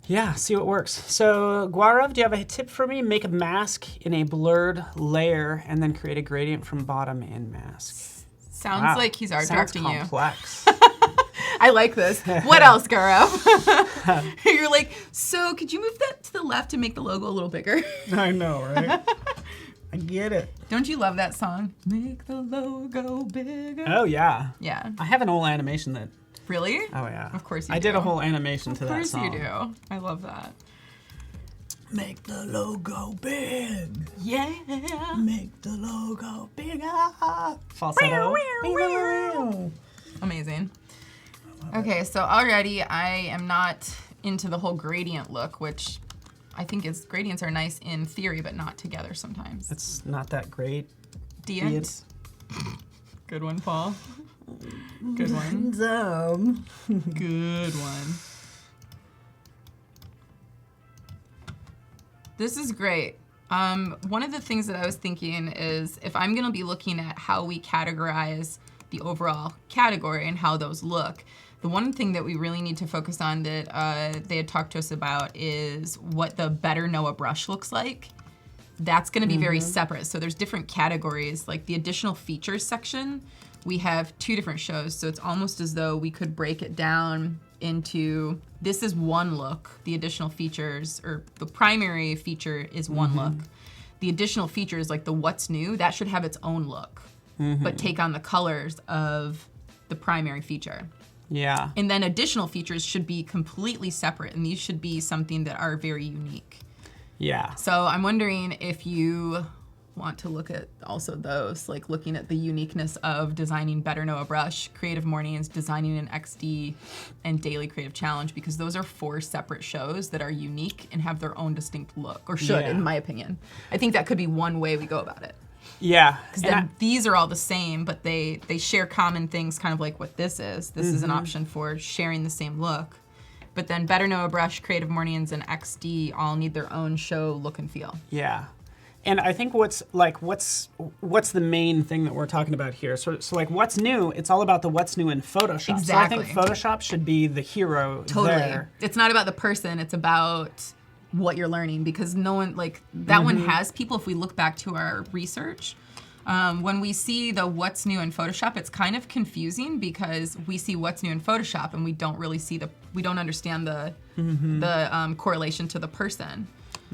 yeah, see what works. So, Gaurav, do you have a tip for me? Make a mask in a blurred layer and then create a gradient from bottom in mask. Sounds like he's art directing you. Sounds complex. I like this. What else, Gaurav? You're like, so could you move that to the left to make the logo a little bigger? I know, right? I get it. Don't you love that song? Make the logo bigger. Oh, yeah. Yeah. I have an old animation that... Really? Oh, yeah. Of course you do. I did a whole animation to that song. Of course you do. I love that. Make the logo big. Yeah. Make the logo bigger. Falsetto. Amazing. Okay, so already I am not into the whole gradient look, which I think gradients are nice in theory, but not together sometimes. It's not that great. Dient. Good one, Paul. Good one. Good one. This is great. One of the things that I was thinking is if I'm going to be looking at how we categorize the overall category and how those look. The one thing that we really need to focus on that they had talked to us about is what the Better Know a Brush looks like. That's going to be very separate. So there's different categories, like the additional features section. We have 2 different shows, so it's almost as though we could break it down into, this is one look, the additional features, or the primary feature is one look. The additional features, like the what's new, that should have its own look, but take on the colors of the primary feature. Yeah. And then additional features should be completely separate, and these should be something that are very unique. Yeah. So I'm wondering if you want to look at also those, like looking at the uniqueness of designing Better Know a Brush, Creative Mornings, designing an XD, and Daily Creative Challenge, because those are 4 separate shows that are unique and have their own distinct look, or should, in my opinion. I think that could be one way we go about it. Yeah. Because then these are all the same, but they share common things, kind of like what this is. This is an option for sharing the same look. But then Better Know a Brush, Creative Mornings, and XD all need their own show look and feel. Yeah. And I think what's the main thing that we're talking about here? So like what's new, it's all about the what's new in Photoshop. Exactly. So I think Photoshop should be the hero there. It's not about the person, it's about what you're learning, because no one, like, that one has people, if we look back to our research, when we see the what's new in Photoshop, it's kind of confusing because we see what's new in Photoshop and we don't really see we don't understand the correlation to the person.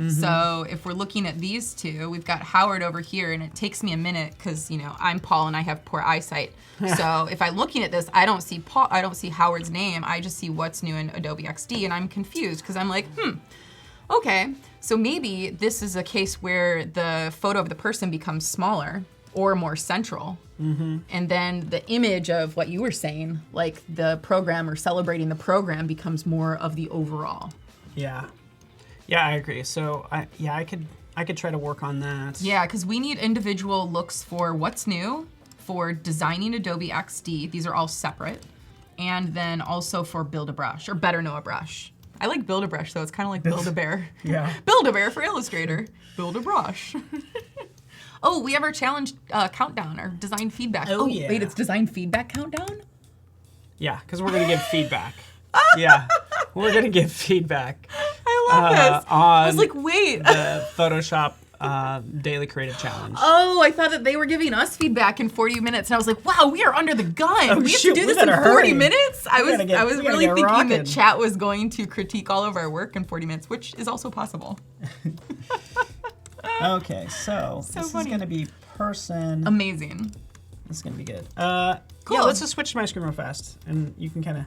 So if we're looking at these 2, we've got Howard over here, and it takes me a minute because, you know, I'm Paul and I have poor eyesight. So if I'm looking at this, I don't see Howard's name. I just see what's new in Adobe XD, and I'm confused because I'm like, okay, so maybe this is a case where the photo of the person becomes smaller or more central. And then the image of what you were saying, like the program or celebrating the program, becomes more of the overall. Yeah. Yeah, I agree. So I could try to work on that. Yeah, because we need individual looks for what's new, for designing Adobe XD. These are all separate. And then also for Build a Brush, or Better Know a Brush. I like Build a Brush, though. It's kind of like Build a Bear. Yeah. Build a Bear for Illustrator. Build a Brush. Oh, we have our challenge countdown, our design feedback. Oh, yeah. Wait, it's design feedback countdown? Yeah, because we're going to give feedback. Yeah, we're going to give feedback. I love this. I was like, wait. The Photoshop Daily Creative Challenge. Oh, I thought that they were giving us feedback in 40 minutes, and I was like, wow, we are under the gun. Oh, we have to do this in 40 minutes? I was really thinking that chat was going to critique all of our work in 40 minutes, which is also possible. Okay, so this is going to be person. Amazing. This is going to be good. Cool. Yeah, let's just switch to my screen real fast, and you can kind of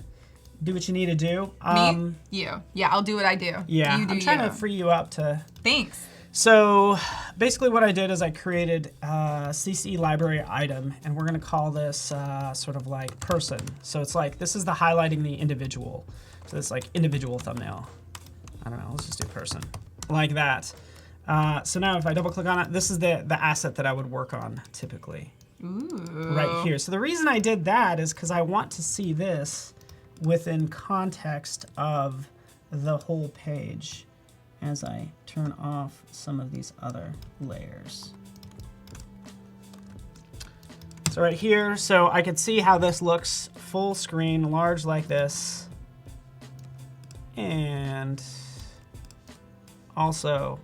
do what you need to do. Me? You. Yeah, I'll do what I do. Yeah, you do I'm trying you. to free you up to... Thanks. So basically what I did is I created a CC library item, and we're going to call this sort of like person. So it's like, this is the highlighting the individual. So it's like individual thumbnail. I don't know, let's just do person. Like that. So now if I double click on it, this is the asset that I would work on typically. Ooh. Right here. So the reason I did that is because I want to see this within context of the whole page as I turn off some of these other layers. So right here, so I could see how this looks full screen, large like this. And also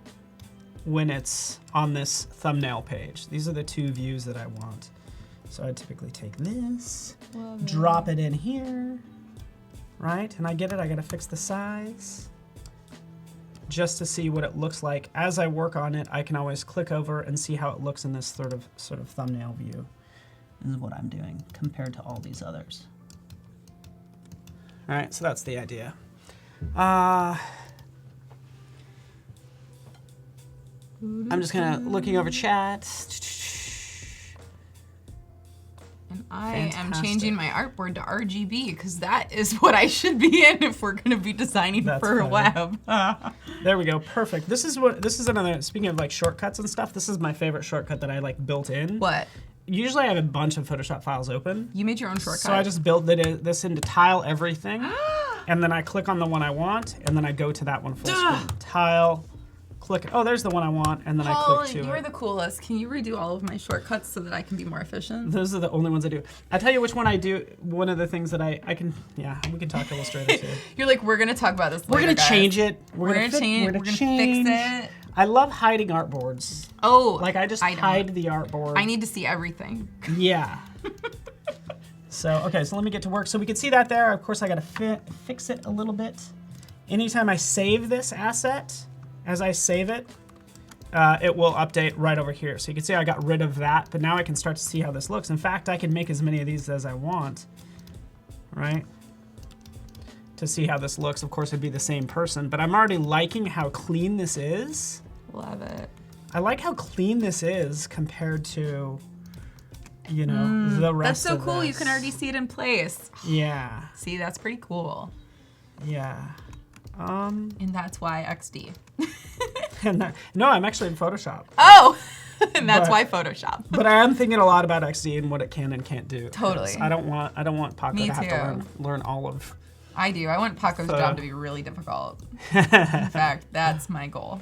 when it's on this thumbnail page. These are the 2 views that I want. So I typically take this, drop it in here, right? And I get it, I gotta fix the size. Just to see what it looks like. As I work on it, I can always click over and see how it looks in this sort of thumbnail view. This is what I'm doing compared to all these others. All right, so that's the idea. I'm just kind of looking over chat. And I am changing my artboard to RGB because that is what I should be in if we're going to be designing for a web. There we go, perfect. This is another, speaking of like shortcuts and stuff, this is my favorite shortcut that I like built in. What? Usually I have a bunch of Photoshop files open. You made your own shortcut? So I just built this into tile everything, and then I click on the one I want, and then I go to that one full screen. Tile, click. Oh, there's the one I want, and then I click to it. You're the coolest. Can you redo all of my shortcuts so that I can be more efficient? Those are the only ones I do. I'll tell you which one I do. One of the things that I can, yeah, we can talk Illustrator too. You're like, we're gonna talk about this later, We're gonna guys. change it. We're gonna fix it. I love hiding artboards. Oh, like I just hide the artboard. I need to see everything. Yeah. So, okay, so let me get to work. So we can see that there. Of course, I gotta fix it a little bit. Anytime I save this asset, as I save it, it will update right over here. So you can see I got rid of that, but now I can start to see how this looks. In fact, I can make as many of these as I want, right? To see how this looks. Of course, it'd be the same person, but I'm already liking how clean this is. Love it. I like how clean this is compared to, you know, the rest of That's so cool. this. You can already see it in place. Yeah. See, that's pretty cool. Yeah. And that's why XD. No, I'm actually in Photoshop. Oh, and that's why Photoshop. But I am thinking a lot about XD and what it can and can't do. Totally. I don't want Paco Me to have too. to learn all of. I do. I want Paco's job to be really difficult. In fact, that's my goal.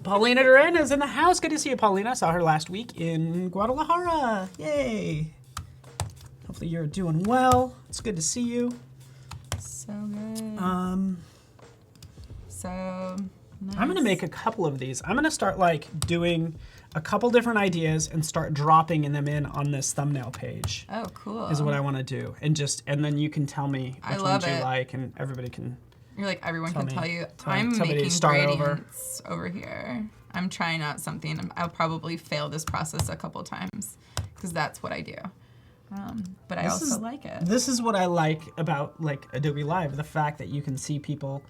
Paulina Duran is in the house. Good to see you, Paulina. I saw her last week in Guadalajara. Yay. Hopefully you're doing well. It's good to see you. So good. So nice. I'm gonna make a couple of these. I'm gonna start like doing a couple different ideas and start dropping them in on this thumbnail page. Oh, cool. Is what I want to do, and then you can tell me which ones you like, and everybody can. You're like, everyone can tell you. I'm making gradients over here. I'm trying out something. I'll probably fail this process a couple times because that's what I do. But I also like it. This is what I like about like Adobe Live, the fact that you can see people.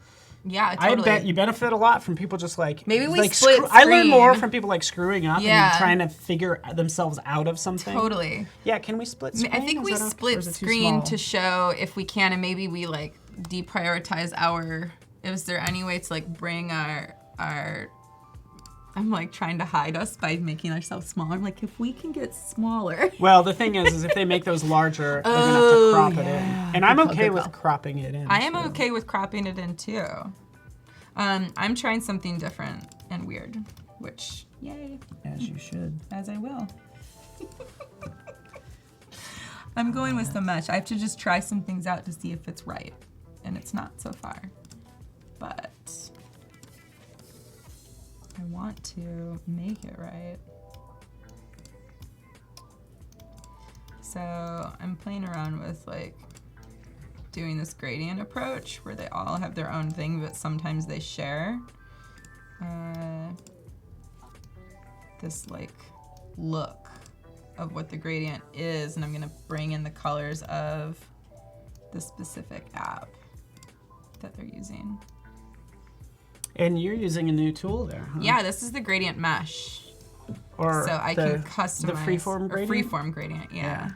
Yeah, totally. I bet you benefit a lot from people just like maybe we like split screen. I learn more from people like screwing up and trying to figure themselves out of something. Totally. Yeah, can we split screen? I think we split screen to show if we can, and maybe we like deprioritize our. Is there any way to like bring our? I'm like trying to hide us by making ourselves smaller. I'm like, if we can get smaller. Well, the thing is if they make those larger, they're gonna have to crop it in. And I'm okay with cropping it in. I am okay with cropping it in too. I'm trying something different and weird, which yay. As you should. As I will. I'm going with some mesh. I have to just try some things out to see if it's right, and it's not so far, but. I want to make it right. So I'm playing around with like doing this gradient approach where they all have their own thing, but sometimes they share this like look of what the gradient is, and I'm gonna bring in the colors of the specific app that they're using. And you're using a new tool there, huh? Yeah, this is the gradient mesh. Or so I can customize the freeform gradient? Freeform gradient, yeah.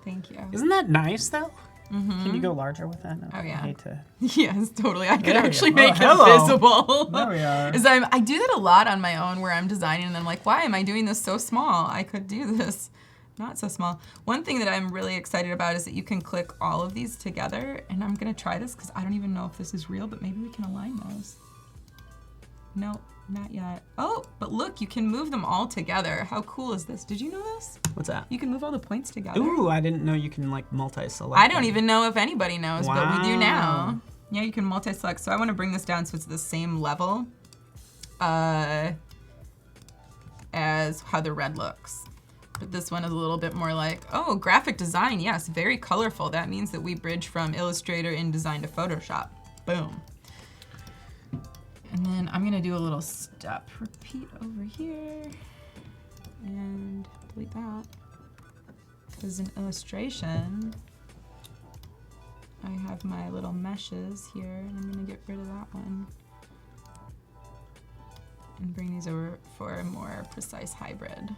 Thank you. Isn't that nice though? Mm-hmm. Can you go larger with that? No, oh yeah. I hate to. Yes, totally. I could actually make it hello. visible. There we are. I do that a lot on my own where I'm designing and I'm like, why am I doing this so small? I could do this not so small. One thing that I'm really excited about is that you can click all of these together, and I'm gonna try this because I don't even know if this is real, but maybe we can align those. Nope, not yet. Oh, but look, you can move them all together. How cool is this? Did you know this? What's that? You can move all the points together. Ooh, I didn't know you can like multi-select. I don't even know if anybody knows, wow. but we do now. Yeah, you can multi-select. So I want to bring this down so it's the same level as how the red looks. But this one is a little bit more like, oh, graphic design, yes, very colorful. That means that we bridge from Illustrator, InDesign to Photoshop. Boom. And then I'm gonna do a little step repeat over here and delete that. Because in illustration, I have my little meshes here, and I'm gonna get rid of that one. And bring these over for a more precise hybrid.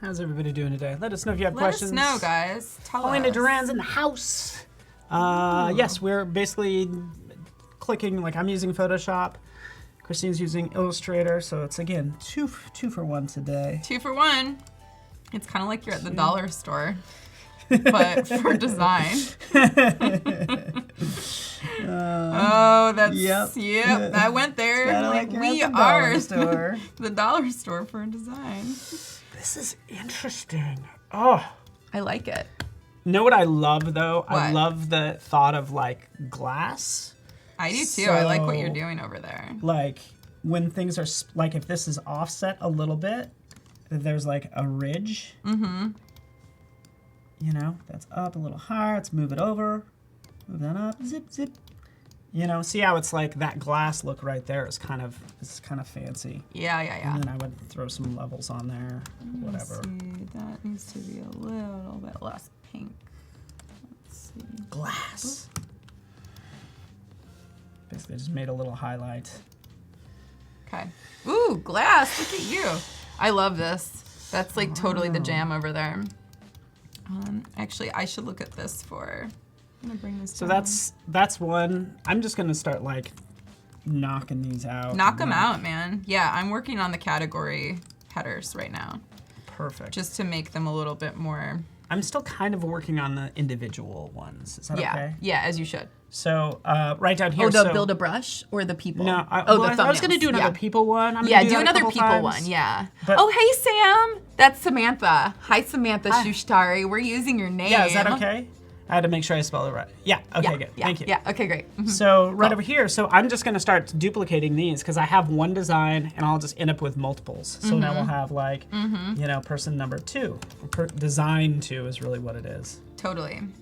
How's everybody doing today? Let us know if you have questions. Let us know, guys. Tell us. Paulina Duran's in the house. Yes, we're basically clicking, like I'm using Photoshop. Kristine's using Illustrator, so it's again, two for one today. 2 for 1. It's kind of like you're at the dollar store. but for design. Oh, that's yep. I went there. Like we are the dollar store for design. This is interesting. Oh, I like it. Know what I love though? What? I love the thought of like glass. I do too. I like what you're doing over there. Like when things are like if this is offset a little bit, there's like a ridge. Mm-hmm. You know, that's up a little higher. Let's move it over. Move that up. Zip, zip. You know, see how it's like that glass look right there is kind of fancy. Yeah. And then I would throw some levels on there, whatever. See, that needs to be a little bit less pink. Let's see. Glass. Basically, just made a little highlight. Okay. Ooh, glass! Look at you. I love this. That's like totally the jam over there. Actually, I should look at this for. I'm gonna bring this. So down. that's one. I'm just gonna start like knocking these out. Knock them out, man. Yeah, I'm working on the category headers right now. Perfect. Just to make them a little bit more. I'm still kind of working on the individual ones. Is that okay? Yeah, as you should. So right down here. Oh, the build a brush or the people? No. I was gonna do another people one. I'm do another people one. Yeah. But, oh, hey Sam. That's Samantha. Hi Samantha Shushtari. We're using your name. Yeah, is that okay? I had to make sure I spelled it right. Yeah, okay, good. Thank you. Yeah, okay, great. Mm-hmm. So right over here, so I'm just gonna start duplicating these because I have one design and I'll just end up with multiples. So now we'll have like, you know, person number 2. Design 2 is really what it is. Totally. I'm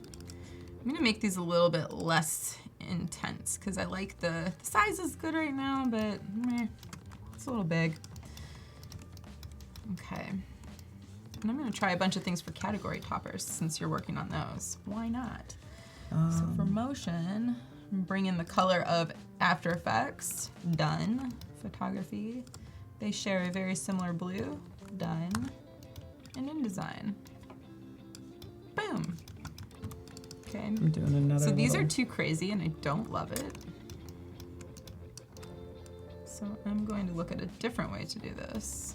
gonna make these a little bit less intense because I like the size is good right now, but it's a little big. Okay. And I'm going to try a bunch of things for category toppers since you're working on those. Why not? So for motion, bring in the color of After Effects. Done. Photography. They share a very similar blue. Done. And InDesign. Boom. Okay. I'm doing another. So these are too crazy and I don't love it. So I'm going to look at a different way to do this.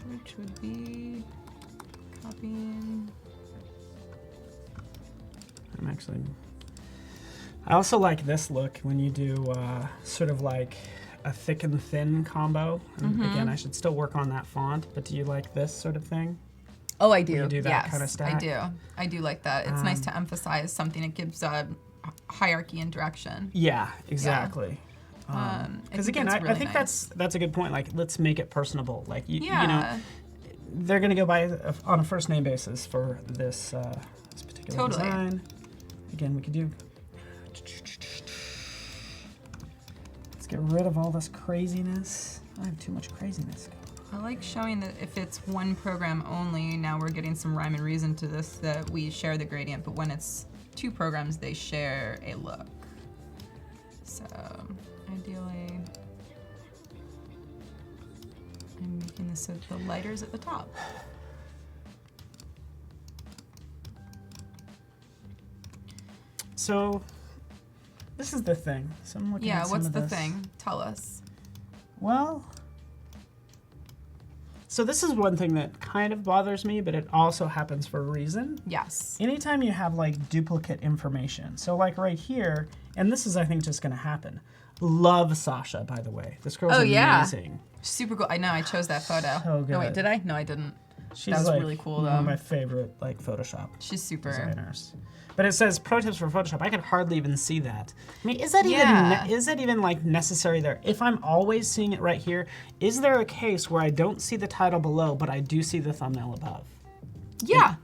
Which would be copying. I also like this look when you do sort of like a thick and thin combo. And again, I should still work on that font, but do you like this sort of thing? Oh, I do. When you do that kind of stuff? I do. I do like that. It's nice to emphasize something. It gives hierarchy and direction. Yeah, exactly. Because again, I think nice. that's a good point. Like, let's make it personable. Like, you know, they're gonna go by on a first name basis for this particular design. Again, we could do. Let's get rid of all this craziness. I have too much craziness. I like showing that if it's one program only, now we're getting some rhyme and reason to this, that we share the gradient, but when it's 2 programs, they share a look. So ideally, I'm making this so the lighter's at the top. So this is the thing. So I'm looking at some what's of the this. thing? Tell us. Well, so this is one thing that kind of bothers me, but it also happens for a reason. Yes. Anytime you have like duplicate information, so like right here, and this is I think just gonna happen. Love Sasha, by the way. This girl's amazing. Super cool. I know, I chose that photo. So good. Oh wait, did I? No, I didn't. She's that was like really cool one though. of my favorite like Photoshop designers. But it says pro tips for Photoshop. I could hardly even see that. I mean, is that even like necessary there? If I'm always seeing it right here, is there a case where I don't see the title below, but I do see the thumbnail above? Yeah,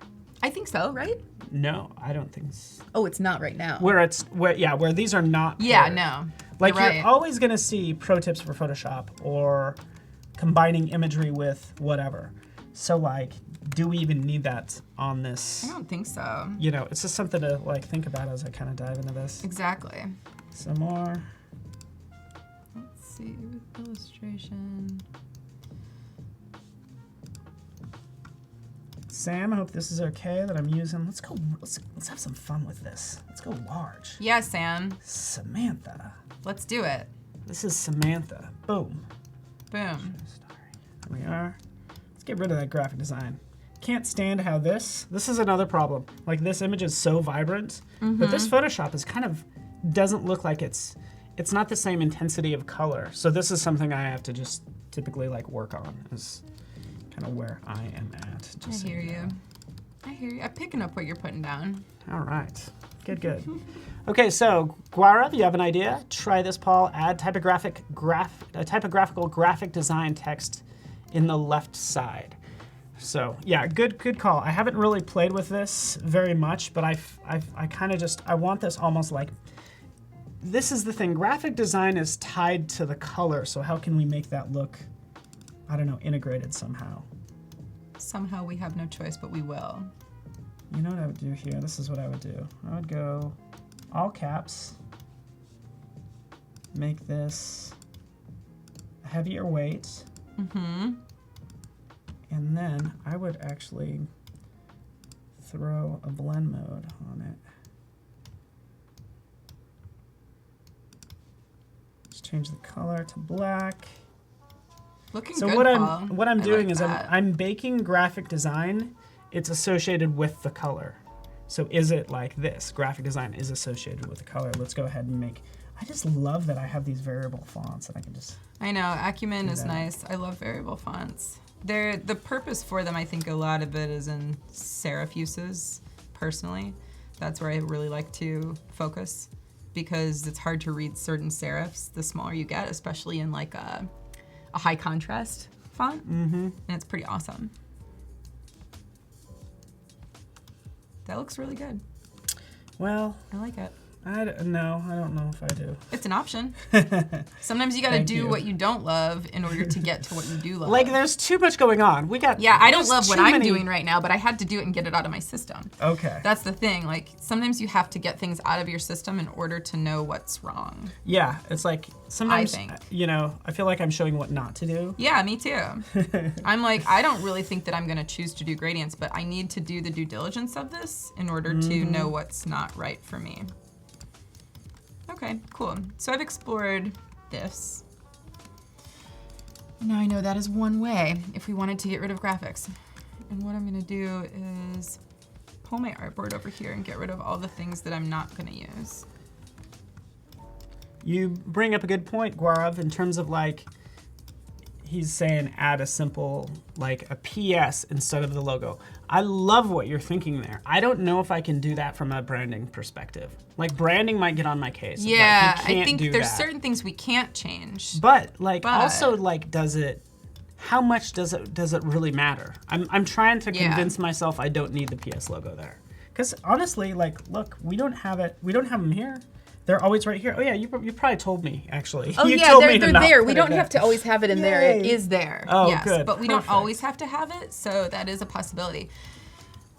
I think so. Right? No, I don't think so. Oh, it's not right now. Where these are not paired. Yeah, no. Like you're always gonna see pro tips for Photoshop or combining imagery with whatever. So like, do we even need that on this? I don't think so. You know, it's just something to like think about as I kind of dive into this. Exactly. Some more. Let's see, with illustration. Sam, I hope this is okay that I'm using. Let's have some fun with this. Let's go large. Yeah, Sam. Samantha. Let's do it. This is Samantha. Boom. Boom. There we are. Let's get rid of that graphic design. Can't stand how this is another problem. Like this image is so vibrant, but this Photoshop is kind of, doesn't look like it's not the same intensity of color. So this is something I have to just typically like work on, is kind of where I am at. I hear you. I hear you. I'm picking up what you're putting down. All right. Good. Okay, so Gaurav, you have an idea? Try this, Paul. Add typographical graphic design text in the left side. So yeah, good call. I haven't really played with this very much, but I kind of just, I want this almost like, this is the thing, graphic design is tied to the color, so how can we make that look, I don't know, integrated somehow? Somehow we have no choice, but we will. You know what I would do here? This is what I would do. I would go all caps, make this a heavier weight, and then I would actually throw a blend mode on it. Just change the color to black. Looking so good, what I'm doing is that. I'm baking graphic design. It's associated with the color. So is it like this? Graphic design is associated with the color. Let's go ahead and make, I just love that I have these variable fonts that I can just. I know, Acumen is nice. I love variable fonts. The purpose for them, I think a lot of it is in serif uses, personally. That's where I really like to focus because it's hard to read certain serifs the smaller you get, especially in like a high contrast font, and it's pretty awesome. That looks really good. Well, I like it. I don't know if I do. It's an option. Sometimes you gotta do what you don't love in order to get to what you do love. Like there's too much going on. Yeah, I don't love what I'm doing right now, but I had to do it and get it out of my system. Okay. That's the thing. Like sometimes you have to get things out of your system in order to know what's wrong. Yeah, it's like sometimes, I feel like I'm showing what not to do. Yeah, me too. I'm like, I don't really think that I'm gonna choose to do gradients, but I need to do the due diligence of this in order to know what's not right for me. Okay, cool. So I've explored this. Now I know that is one way if we wanted to get rid of graphics. And what I'm gonna do is pull my artboard over here and get rid of all the things that I'm not gonna use. You bring up a good point, Gaurav, in terms of like, he's saying add a simple, like a PS instead of the logo. I love what you're thinking there. I don't know if I can do that from a branding perspective. Like branding might get on my case. Yeah, like, I think there's certain things we can't change. But like also like how much does it really matter? I'm trying to convince myself I don't need the PS logo there. Because honestly, like look, we don't have them here. They're always right here. Oh yeah, you probably told me actually. Oh you yeah, told they're there. We don't have to always have it in there. It is there. Oh yes, good. But we don't always have to have it, so that is a possibility.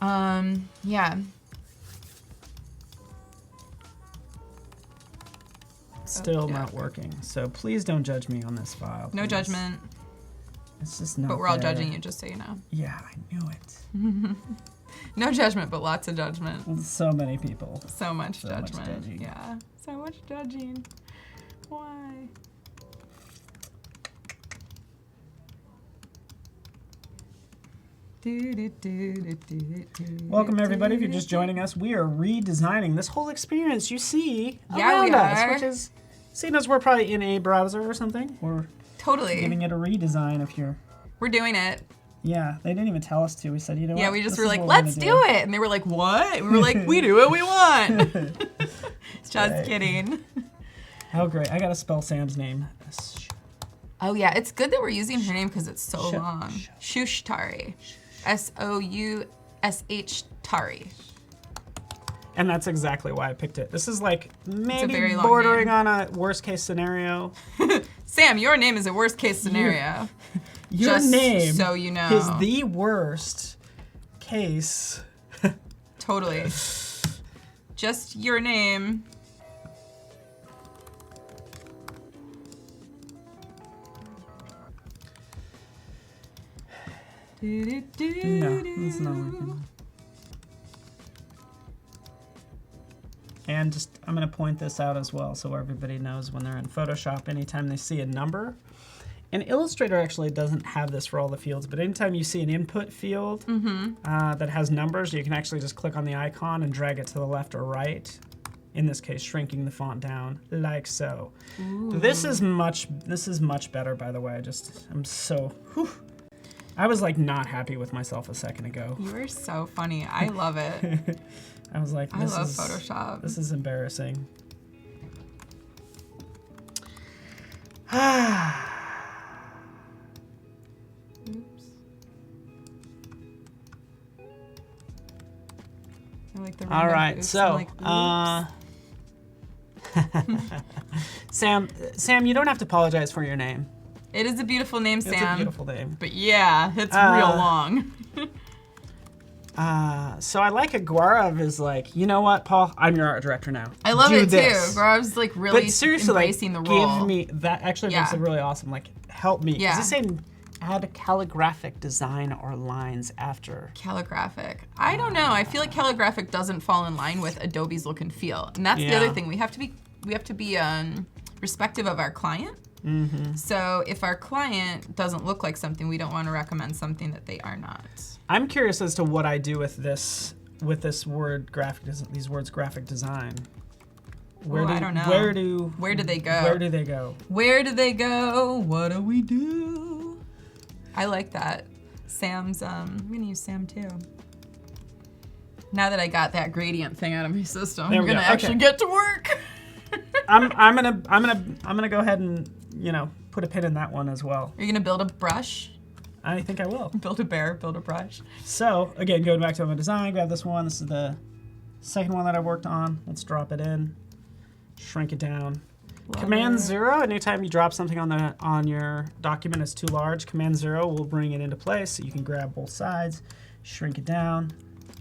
Yeah. Still not working. So please don't judge me on this file. No judgment. It's just not. But we're all judging you, just so you know. Yeah, I knew it. No judgment, but lots of judgment. So many people. So much judgment. Much judging. Yeah. So much judging. Why? Welcome everybody. If you're just joining us, we are redesigning this whole experience you see yeah, around we us, are. which is, seeing as we're probably in a browser or something. We're totally giving it a redesign if you're. We're doing it. Yeah, they didn't even tell us to. We said, you know what? Yeah, we just this were is like, what let's do it. And they were like, what? And we were like, we do what we want. Just kidding. How great. I got to spell Sam's name. Oh yeah, it's good that we're using her name because it's so long. Shoushtari. S-O-U-S-H Tari. And that's exactly why I picked it. This is like maybe bordering on a worst case scenario. Sam, your name is a worst case scenario. Your just name so you know. is the worst case. Totally. Just your name. No, it's not working. And just, I'm gonna point this out as well so everybody knows when they're in Photoshop, anytime they see a number, And Illustrator actually doesn't have this for all the fields, but anytime you see an input field that has numbers, you can actually just click on the icon and drag it to the left or right. In this case, shrinking the font down like so. Ooh. This is much better, by the way. I'm so, whew. I was like not happy with myself a second ago. You are so funny. I love it. I was like, I love Photoshop. This is embarrassing. Oops. I like the all right, so Sam, you don't have to apologize for your name. It is a beautiful name, Sam. It's a beautiful name. But yeah, it's real long. So I like Aguarav is like, you know what, Paul? I'm your art director now. I love it too. Aguarav's like really embracing the role. Give me that. Actually makes it really awesome. Like, help me. Yeah. Is this saying add calligraphic design or lines after? Calligraphic. I don't know. I feel like calligraphic doesn't fall in line with Adobe's look and feel, and that's the other thing. We have to be respective of our client. Mm-hmm. So if our client doesn't look like something, we don't want to recommend something that they are not. I'm curious as to what I do with this word these words graphic design. I don't know. Where do they go? Where do they go? Where do they go? What do we do? I like that. Sam's I'm gonna use Sam too. Now that I got that gradient thing out of my system, I'm gonna actually get to work. I'm gonna go ahead and put a pin in that one as well. Are you gonna build a brush? I think I will. Build a bear, build a brush. So again, going back to my design, grab this one. This is the second one that I worked on. Let's drop it in, shrink it down. Command 0. Anytime you drop something on your document that's too large, Command 0 will bring it into place. So you can grab both sides, shrink it down.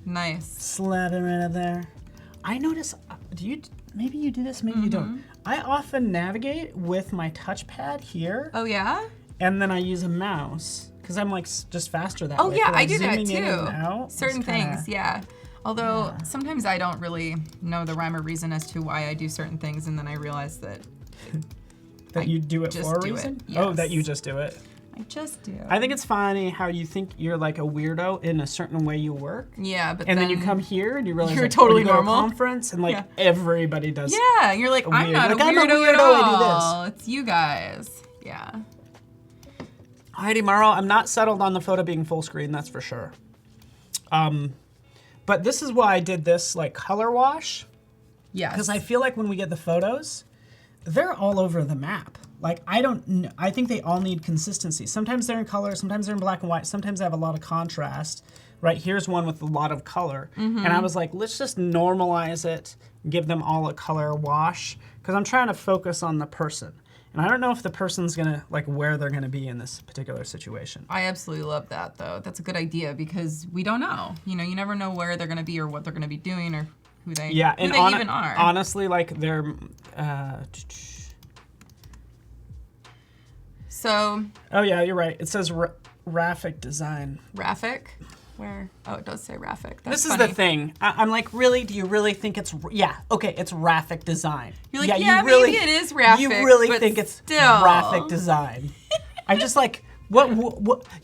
Nice. Slap it right up there. I notice. Maybe you do this, maybe you don't. I often navigate with my touchpad here. Oh yeah? And then I use a mouse, because I'm like just faster that way. Oh yeah, I do that in and out, too. Certain things, yeah. Although sometimes I don't really know the rhyme or reason as to why I do certain things, and then I realize that you do it for a reason? Yes. Oh, that you just do it. I just do. I think it's funny how you think you're like a weirdo in a certain way you work. Yeah, but then you come here and you realize you're totally normal. To a conference and like everybody does. Yeah, you're like, I'm not a weirdo at all. It's you guys. Yeah. Heidi Morrow, I'm not settled on the photo being full screen, that's for sure. But this is why I did this like color wash. Yes. Because I feel like when we get the photos, they're all over the map. Like, I think they all need consistency. Sometimes they're in color, sometimes they're in black and white, sometimes they have a lot of contrast. Right, here's one with a lot of color. And I was like, let's just normalize it, give them all a color wash, because I'm trying to focus on the person. And I don't know if the person's gonna, like, where they're gonna be in this particular situation. I absolutely love that, though. That's a good idea, because we don't know. You know, you never know where they're gonna be or what they're gonna be doing or who they even are. Honestly, like, they're, So. Oh yeah, you're right. It says graphic design. Graphic? Where? Oh, it does say graphic. That's this is the thing. I'm like, really? Do you really think it's? Yeah. Okay, it's graphic design. You're like, yeah, maybe it is graphic. You really but think it's still. graphic design? I just like what?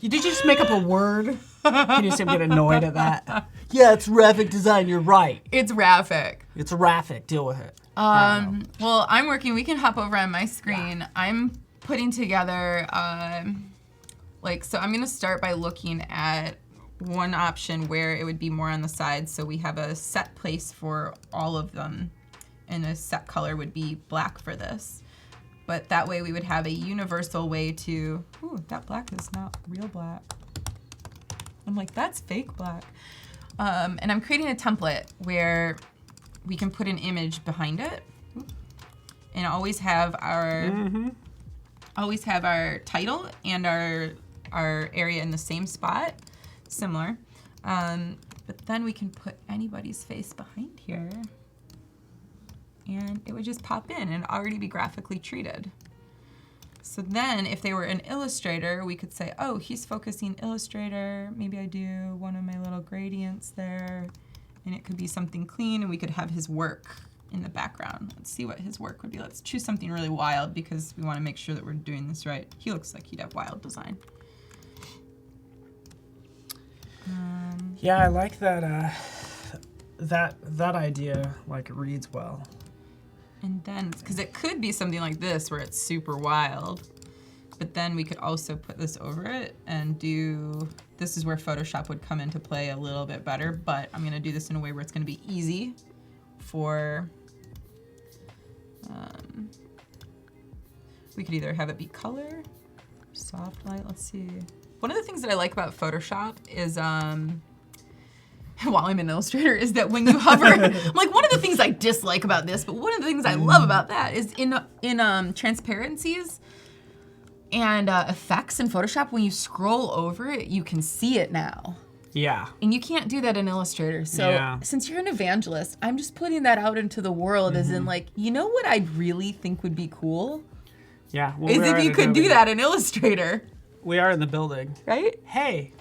Did you just make up a word? Can you see him get annoyed at that? Yeah, it's graphic design. You're right. It's graphic. It's graphic. Deal with it. Well, I'm working. We can hop over on my screen. Yeah. I'm putting together, so I'm gonna start by looking at one option where it would be more on the side, so we have a set place for all of them, and a set color would be black for this. But that way we would have a universal way to, ooh, that black is not real black. I'm like, that's fake black. And I'm creating a template where we can put an image behind it, and always have our title and our area in the same spot, similar. But then we can put anybody's face behind here, and it would just pop in and already be graphically treated. So then if they were in Illustrator, we could say, oh, he's focusing Illustrator. Maybe I do one of my little gradients there, and it could be something clean, and we could have his work in the background. Let's see what his work would be. Let's choose something really wild because we want to make sure that we're doing this right. He looks like he'd have wild design. Yeah, I like that. That idea like reads well. And then, because it could be something like this where it's super wild, but then we could also put this over it and do, this is where Photoshop would come into play a little bit better, but I'm gonna do this in a way where it's gonna be easy for, we could either have it be color, soft light, let's see. One of the things that I like about Photoshop is, while I'm in Illustrator, is that when you hover, like one of the things I dislike about this, but one of the things I love about that is in transparencies and effects in Photoshop, when you scroll over it, you can see it now. Yeah. And you can't do that in Illustrator. So since you're an evangelist, I'm just putting that out into the world as in like, you know what I really think would be cool? Yeah. Well, is if you could do that in Illustrator. We are in the building. Right? Hey,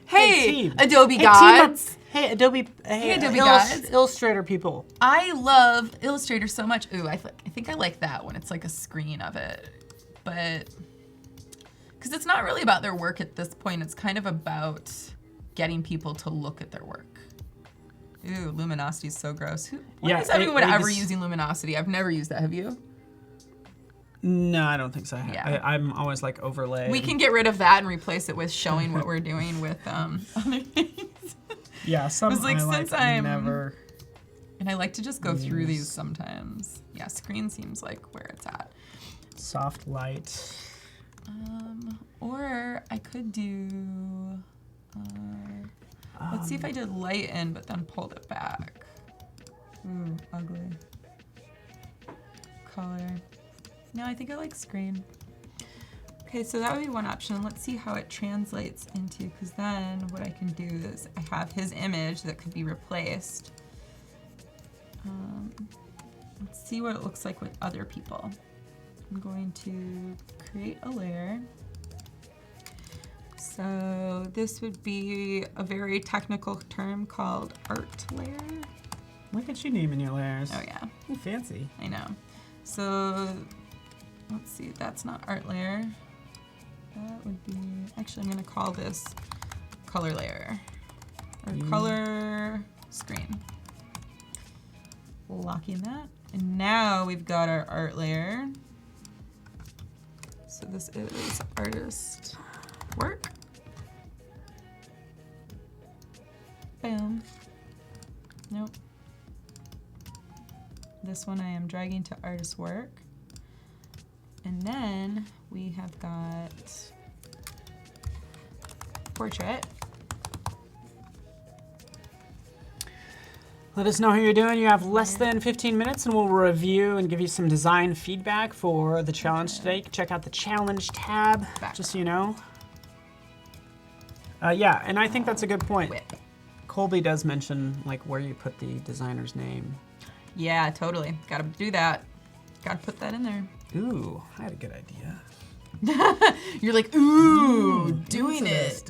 team. Adobe gods. Hey, Adobe gods. Illustrator people. I love Illustrator so much. Ooh, I think I like that when it's like a screen of it. But, because it's not really about their work at this point. It's kind of about getting people to look at their work. Ooh, luminosity is so gross. Why is everyone ever using luminosity? I've never used that. Have you? No, I don't think so. I'm always like overlay. We can get rid of that and replace it with showing what we're doing with other things. Yeah, some like, since I'm never. And I like to just go through these sometimes. Yeah, screen seems like where it's at. Soft light. Or I could do. Let's see if I did light in, but then pulled it back. Ooh, ugly. Color. No, I think I like screen. Okay, so that would be one option. Let's see how it translates into, because then what I can do is I have his image that could be replaced. Let's see what it looks like with other people. I'm going to create a layer. So this would be a very technical term called art layer. Look at you naming your layers. Oh yeah. Ooh, fancy. I know. So let's see, that's not art layer. That would be, actually I'm gonna call this color layer, or color screen. Locking that. And now we've got our art layer. So this is artist work. Boom. Nope. This one I am dragging to artist work. And then we have got portrait. Let us know how you're doing. You have less than 15 minutes and we'll review and give you some design feedback for the challenge today. Check out the challenge tab, just so you know. Yeah, and I think that's a good point. Colby does mention like where you put the designer's name. Yeah, totally. Gotta do that. Gotta put that in there. Ooh, I had a good idea. You're like, ooh, doing it.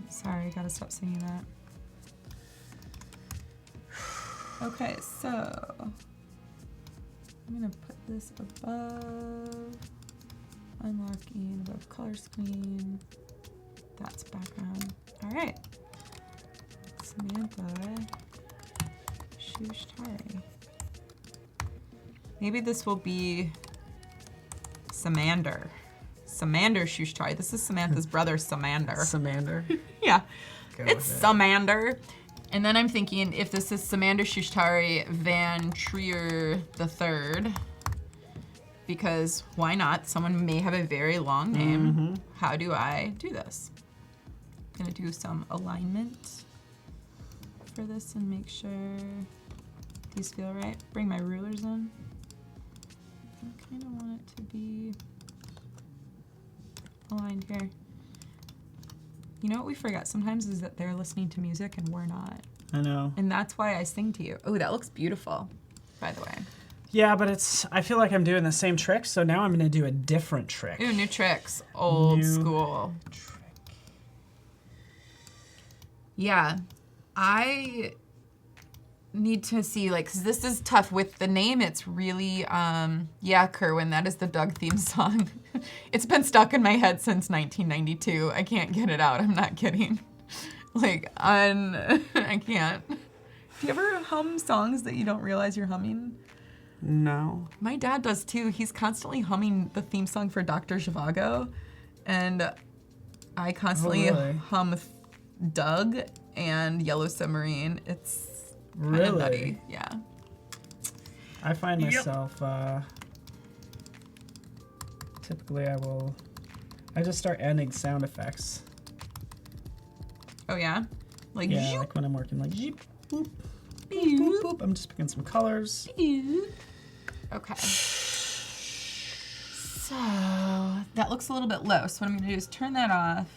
Sorry, gotta stop singing that. Okay, so I'm gonna put this above, unlocking above color screen. That's background. All right, Samantha Shushtari. Maybe this will be Samander. Samander Shushtari. This is Samantha's brother, Samander. Samander? Yeah. It's Samander. And then I'm thinking, if this is Samander Shushtari Van Trier III, because why not? Someone may have a very long name. Mm-hmm. How do I do this? I'm gonna do some alignment for this and make sure these feel right. Bring my rulers in. I kind of want it to be aligned here. You know what we forget sometimes is that they're listening to music and we're not. I know. And that's why I sing to you. Oh, that looks beautiful, by the way. Yeah, but I feel like I'm doing the same trick, so now I'm gonna do a different trick. Ooh, new tricks. Old school. Trick. Yeah. I need to see, like, 'cause this is tough with the name. It's really, yeah, Kerwin, that is the Doug theme song. It's been stuck in my head since 1992. I can't get it out. I'm not kidding. Like, I can't. Do you ever hum songs that you don't realize you're humming? No. My dad does too. He's constantly humming the theme song for Dr. Zhivago, and I constantly hum Doug and Yellow Submarine. It's kind of nutty. Yeah. I find myself, typically I just start ending sound effects. Oh yeah? Like, yeah, zoop. like when I'm working, like, zoop, boop, boop, boop, boop. I'm just picking some colors. Okay. So, that looks a little bit low. So what I'm gonna do is turn that off.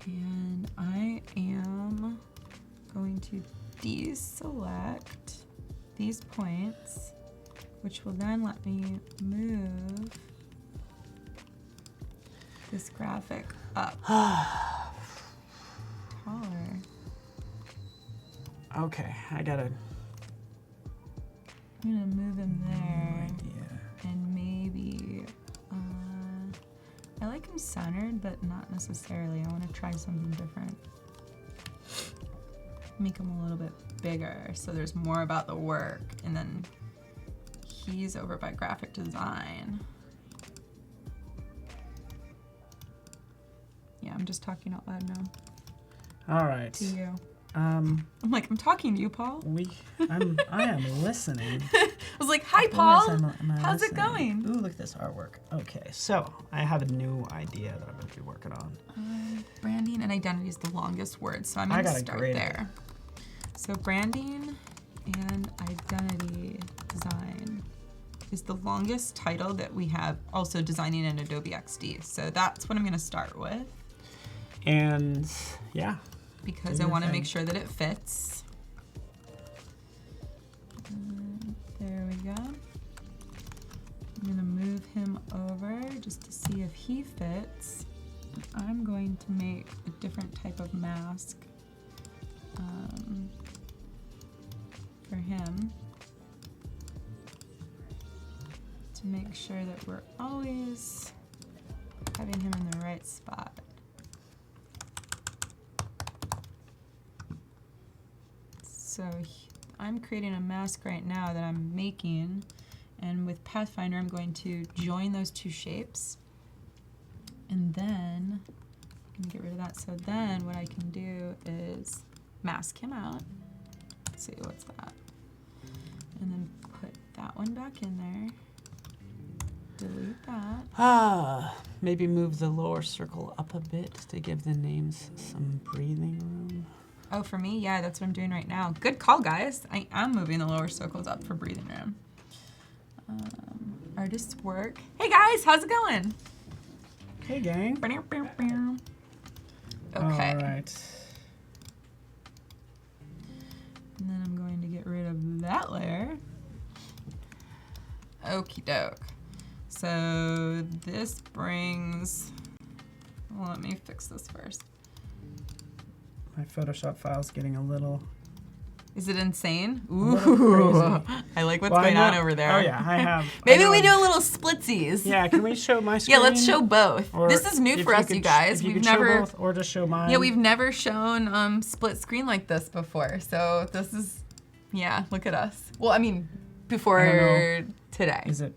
And I am going to deselect these points, which will then let me move this graphic up taller. Okay, I'm gonna move him there. And maybe, I like him centered, but not necessarily. I want to try something different. Make him a little bit bigger so there's more about the work, and then he's over by graphic design. Yeah, I'm just talking out loud now. All right. To you. I'm like, I'm talking to you, Paul. I am listening. I was like, hi, Paul. How's it going? Ooh, look at this artwork. Okay, so I have a new idea that I'm going to be working on. Branding and identity is the longest word, so I'm going to start there. So branding and identity design is the longest title that we have, also designing in Adobe XD. So that's what I'm going to start with. And yeah. Because I want to make sure that it fits. There we go. I'm going to move him over just to see if he fits. I'm going to make a different type of mask for him to make sure that we're always having him in the right spot. So I'm creating a mask right now that I'm making, and with Pathfinder I'm going to join those two shapes, and then I'm gonna get rid of that. So then what I can do is mask him out. Let's see, what's that? And then put that one back in there. Delete that. Maybe move the lower circle up a bit to give the names some breathing room. Oh, for me? Yeah, that's what I'm doing right now. Good call, guys. I am moving the lower circles up for breathing room. Artist's work. Hey, guys, how's it going? Hey, gang. Okay. All right. And then I'm going to get rid of that layer. Okie doke. So this brings, well, let me fix this first. My Photoshop file's getting a little... Is it insane? Ooh, I like what's going on over there. Oh yeah, I have. Maybe we do a little splitsies. Yeah, can we show my screen? Yeah, let's show both. Or this is new for us, you guys. We've never show both, or just show mine. Yeah, we've never shown split screen like this before. So this is, yeah, look at us. Well, I mean, before today. Is it?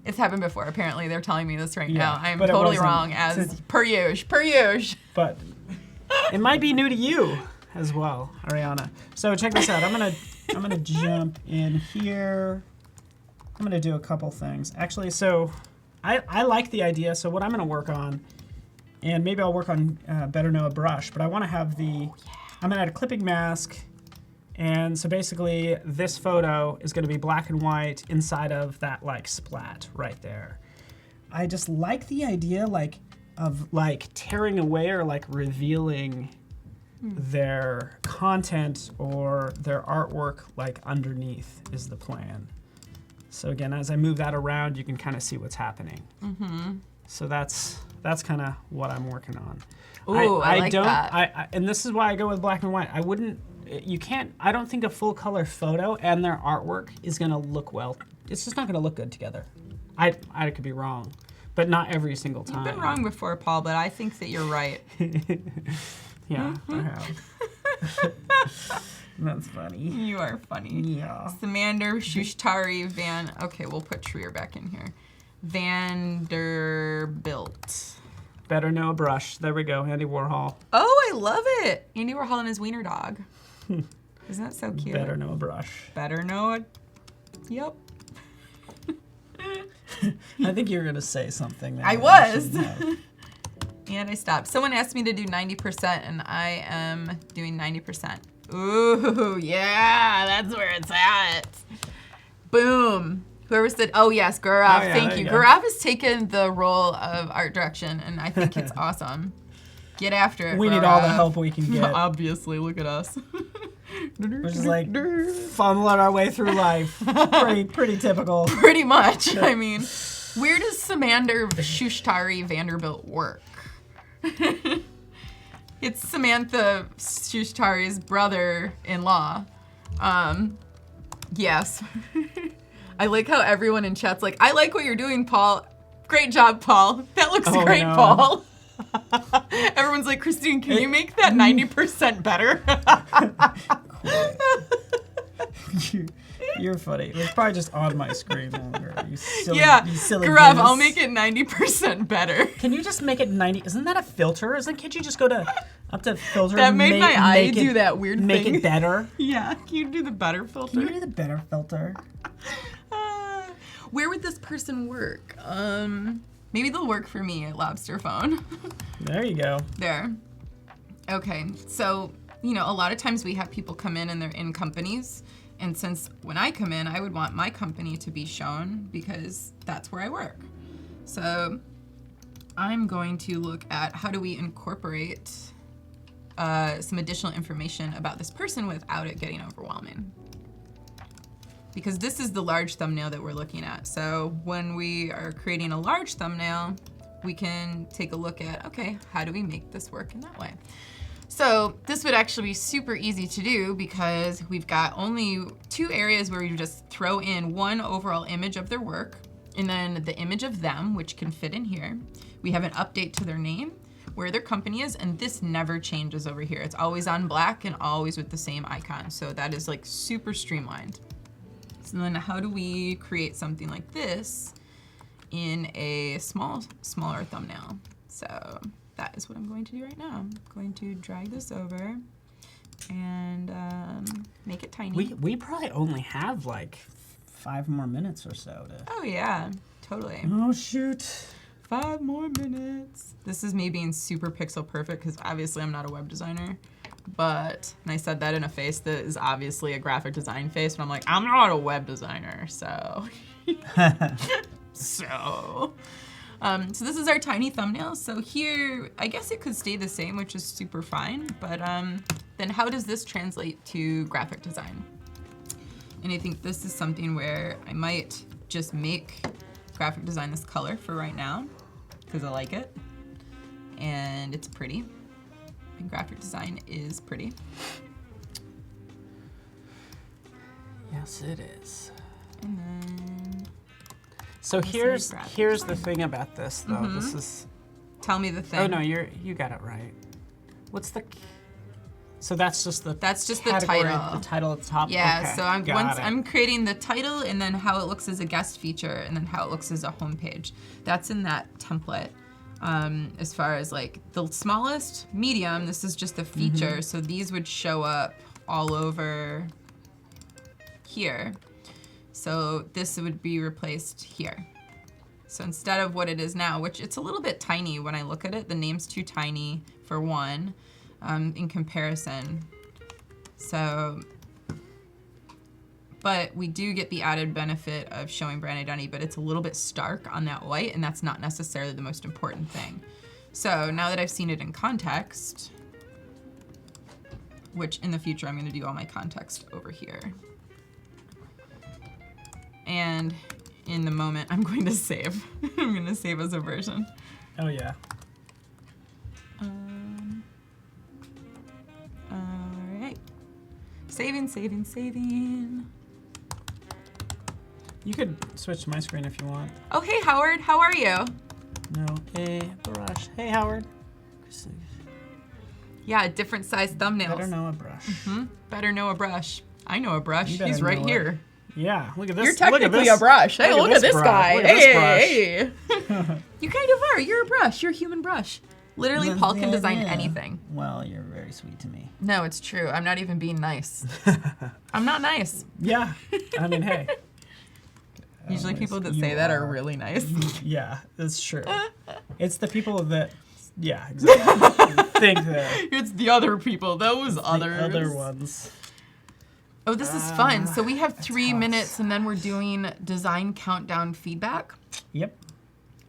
It's happened before. Apparently, they're telling me this right now. I'm but totally wrong, as per usual. But it might be new to you as well, Ariana. So check this out. I'm gonna jump in here. I'm gonna do a couple things. Actually, so I like the idea. So what I'm gonna work on, and maybe I'll work on Better Know a Brush, but I want to have the. I'm gonna add a clipping mask, and so basically this photo is gonna be black and white inside of that like splat right there. I just like the idea of tearing away or like revealing their content or their artwork like underneath is the plan. So again, as I move that around, you can kind of see what's happening. So that's That's kind of what I'm working on. Ooh, I like that. And this is why I go with black and white. I don't think a full color photo and their artwork is gonna look well. It's just not gonna look good together. I could be wrong, but not every single time. You've been wrong before, Paul, but I think that you're right. Yeah, I have. That's funny. You are funny. Yeah. Samander Shushtari okay, we'll put Trier back in here. Vanderbilt. Better know a brush. There we go, Andy Warhol. Oh, I love it. Andy Warhol and his wiener dog. Isn't that so cute? Better know a brush. Better know it. Yep. I think you were going to say something. I was. And I stopped. Someone asked me to do 90%, and I am doing 90%. Ooh, yeah, that's where it's at. Boom. Whoever said, oh yes, Gaurav, thank you. Gaurav has taken the role of art direction, and I think it's awesome. Get after it, We need all the help we can get. Obviously, look at us. We're just like fumbling our way through life. Pretty typical. Pretty much. I mean, where does Samander Shushtari Vanderbilt work? It's Samantha Shushtari's brother-in-law. Yes. I like how everyone in chat's like, I like what you're doing, Paul. Great job, Paul. That looks great, no. Paul. Everyone's like, Kristine, can you make that 90% better? You're funny. It's probably just on my screen longer. You silly Gaurav, I'll make it 90% better. Can you just make it 90? Isn't that a filter? Can't you just go up to filter? That made my eye do that weird thing. Make it better? Yeah. Can you do the better filter? Can you do the better filter? Where would this person work? Maybe they'll work for me at Lobster Phone. There you go. There. Okay. So, a lot of times we have people come in and they're in companies. And since when I come in, I would want my company to be shown because that's where I work. So I'm going to look at how do we incorporate some additional information about this person without it getting overwhelming. Because this is the large thumbnail that we're looking at. So when we are creating a large thumbnail, we can take a look at, okay, how do we make this work in that way? So this would actually be super easy to do because we've got only 2 areas where you just throw in one overall image of their work and then the image of them, which can fit in here. We have an update to their name, where their company is, and this never changes over here. It's always on black and always with the same icon. So that is like super streamlined. So then how do we create something like this in a smaller thumbnail? So that is what I'm going to do right now. I'm going to drag this over and make it tiny. We probably only have like 5 more minutes or so to... Oh yeah, totally. Oh shoot. 5 more minutes. This is me being super pixel perfect because obviously I'm not a web designer. And I said that in a face that is obviously a graphic design face, but I'm like, I'm not a web designer, so. So this is our tiny thumbnail. So here, I guess it could stay the same, which is super fine, but then how does this translate to graphic design? And I think this is something where I might just make graphic design this color for right now, because I like it, and it's pretty. And graphic design is pretty. Yes, it is. And then... So here's the thing about this, though. Mm-hmm. This is... Tell me the thing. Oh, no, you got it right. What's the... So that's just the title. The title at the top? Yeah, okay, so I'm creating the title and then how it looks as a guest feature and then how it looks as a homepage. That's in that template. As far as like the smallest, medium, this is just a feature. Mm-hmm. So these would show up all over here. So this would be replaced here. So instead of what it is now, which it's a little bit tiny when I look at it, the name's too tiny for one in comparison. So, but we do get the added benefit of showing brand identity, but it's a little bit stark on that white, and that's not necessarily the most important thing. So now that I've seen it in context, which in the future I'm going to do all my context over here. And in the moment, I'm going to save. I'm going to save as a version. Oh yeah. saving. You could switch to my screen if you want. Oh, hey, Howard. How are you? No, a brush. Hey, Howard. Yeah, different size thumbnails. Better know a brush. Better know a brush. I know a brush. He's right here. Yeah, look at this. You're technically a brush. Hey, look at this guy. Look at this brush. Hey. You kind of are. You're a brush. You're a human brush. Literally, Paul can design anything. Well, you're very sweet to me. No, it's true. I'm not even being nice. I'm not nice. Yeah. I mean, hey. Usually people that say that are really nice. Yeah, that's true. It's the people that, yeah, exactly. think that. It's the other people. Those others. The other ones. Oh, this is fun. So we have 3 minutes and then we're doing design countdown feedback. Yep.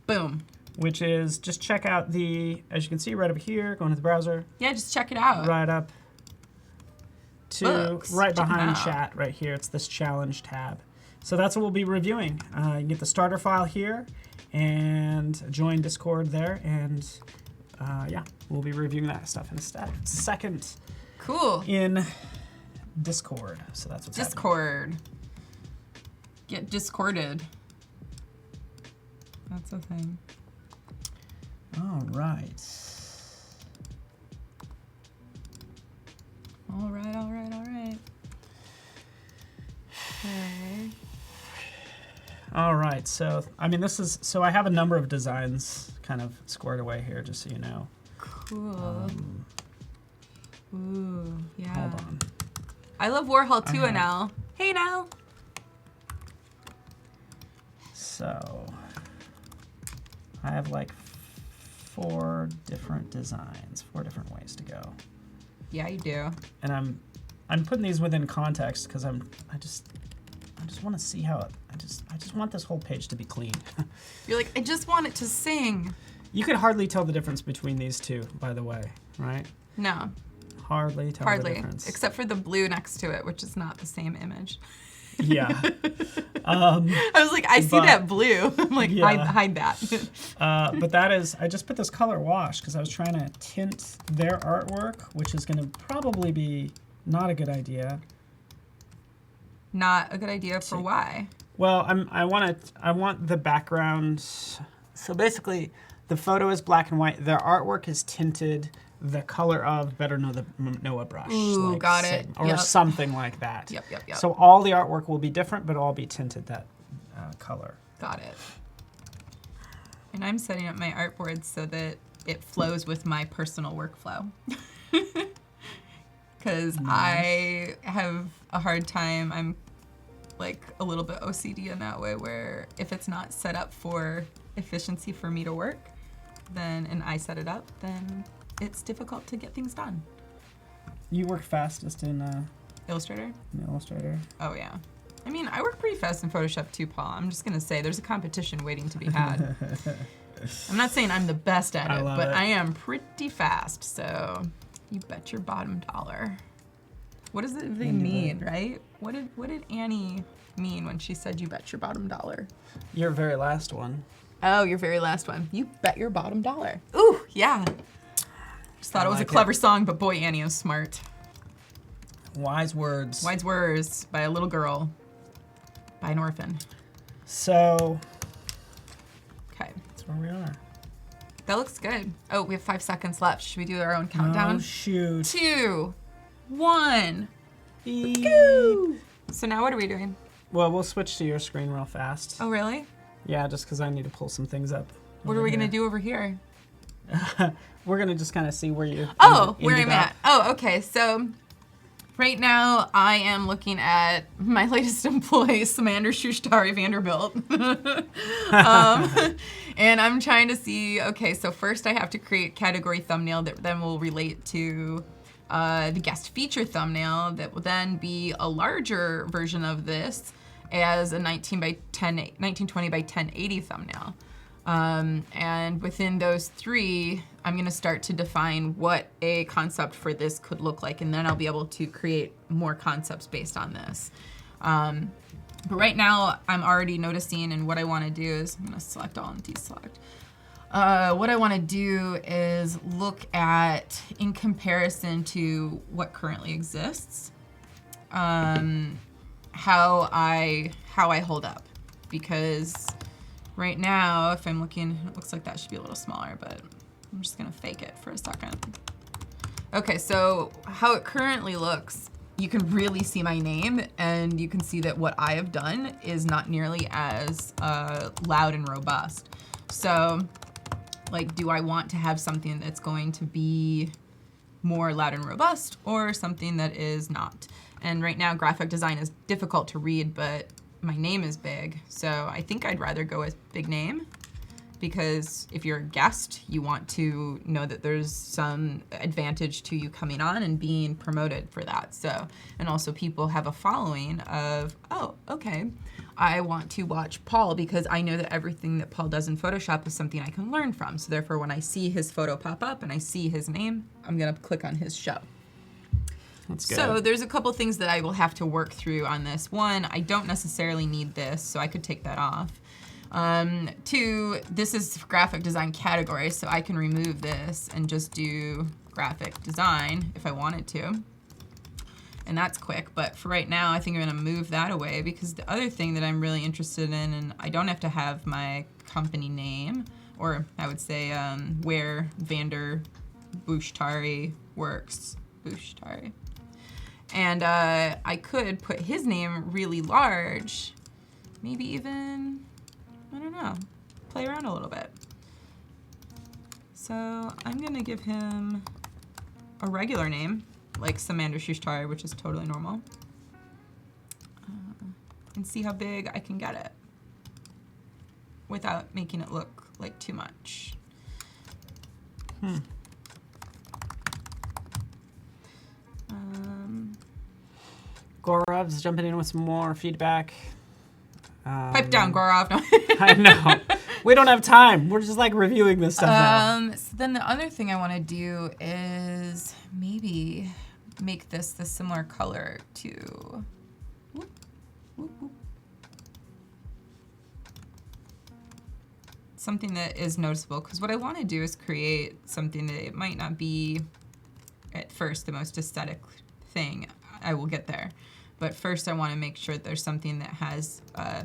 Boom. Which is just check out the, as you can see right over here, going to the browser. Yeah, just check it out. Right up to Books. right Check 'em behind out. chat right here. It's this challenge tab. So that's what we'll be reviewing. You can get the starter file here and join Discord there. And yeah, we'll be reviewing that stuff in a second Cool. in Discord. So that's what's happening. Discord. Get discorded. That's a thing. All right. All right. Okay. All right, so, I mean, so I have a number of designs kind of squared away here, just so you know. Cool. Ooh, yeah. Hold on. I love Warhol too, Anel. Hey, Anel. So, I have like 4 different designs, 4 different ways to go. Yeah, you do. And I'm putting these within context because I just want to see how it, I just want this whole page to be clean. You're like, I just want it to sing. You could hardly tell the difference between these two, by the way, right? No, Hardly tell the difference. except for the blue next to it, which is not the same image. Yeah. I was like, I see that blue. I'm like, Yeah. hide that. But that is, I just put this color wash because I was trying to tint their artwork, which is going to probably be not a good idea. Not a good idea for why? Well, I want the background. So basically, the photo is black and white. Their artwork is tinted the color of Better Know a Brush. Ooh, like got it. Or Yep. something like that. Yep. So all the artwork will be different, but all be tinted that color. Got it. And I'm setting up my artboard so that it flows with my personal workflow. Because I have a hard time, I'm like a little bit OCD in that way, where if it's not set up for efficiency for me to work, and I set it up, then it's difficult to get things done. You work fastest in Illustrator? Illustrator. Oh yeah. I mean, I work pretty fast in Photoshop too, Paul. I'm just gonna say there's a competition waiting to be had. I'm not saying I'm the best at it, but I am pretty fast, so you bet your bottom dollar. What does it even mean, right? What did Annie mean when she said you bet your bottom dollar? Your very last one. Oh, your very last one. You bet your bottom dollar. Ooh, yeah. Just thought it was a clever song, but boy, Annie is smart. Wise words. Wise words by a little girl, by an orphan. So, Okay. that's where we are. That looks good. Oh, we have 5 seconds left. Should we do our own countdown? Oh, shoot. 2, 1. Beep. Go! So now what are we doing? Well, we'll switch to your screen real fast. Oh, really? Yeah, just because I need to pull some things up. What are we going to do over here? We're going to just kind of see where you where I'm at. Oh, okay. So right now I am looking at my latest employee, Samantha Shushtari Vanderbilt. And I'm trying to see, okay, so first I have to create category thumbnail that then will relate to the guest feature thumbnail that will then be a larger version of this as a 1920 by 1080 thumbnail. And within those 3, I'm gonna start to define what a concept for this could look like, and then I'll be able to create more concepts based on this. But right now, I'm already noticing, and what I wanna do is, I'm gonna select all and deselect. What I wanna do is look at, in comparison to what currently exists, how I hold up, because right now, if I'm looking, it looks like that should be a little smaller, but I'm just gonna fake it for a second. Okay, so how it currently looks, you can really see my name, and you can see that what I have done is not nearly as loud and robust. So, like, do I want to have something that's going to be more loud and robust, or something that is not? And right now, graphic design is difficult to read, but my name is big. So I think I'd rather go with big name, because if you're a guest, you want to know that there's some advantage to you coming on and being promoted for that. So, and also people have a following of, oh, okay, I want to watch Paul because I know that everything that Paul does in Photoshop is something I can learn from. So therefore, when I see his photo pop up and I see his name, I'm gonna click on his show. That's good. So there's a couple things that I will have to work through on this. One, I don't necessarily need this, so I could take that off. Two, this is graphic design category, so I can remove this and just do graphic design if I wanted to. And that's quick, but for right now, I think I'm gonna move that away, because the other thing that I'm really interested in, and I don't have to have my company name, or I would say where Vander Bushtari works. Bushtari. And I could put his name really large, maybe even, I don't know, play around a little bit. So I'm gonna give him a regular name, like Samander Shushtar, which is totally normal, and see how big I can get it without making it look like too much. Gaurav's jumping in with some more feedback. Pipe down, Gaurav. No. I know. We don't have time. We're just like reviewing this stuff now. So then the other thing I want to do is maybe make this the similar color to something that is noticeable, because what I want to do is create something that it might not be at first the most aesthetic thing. I will get there. But first I want to make sure that there's something that has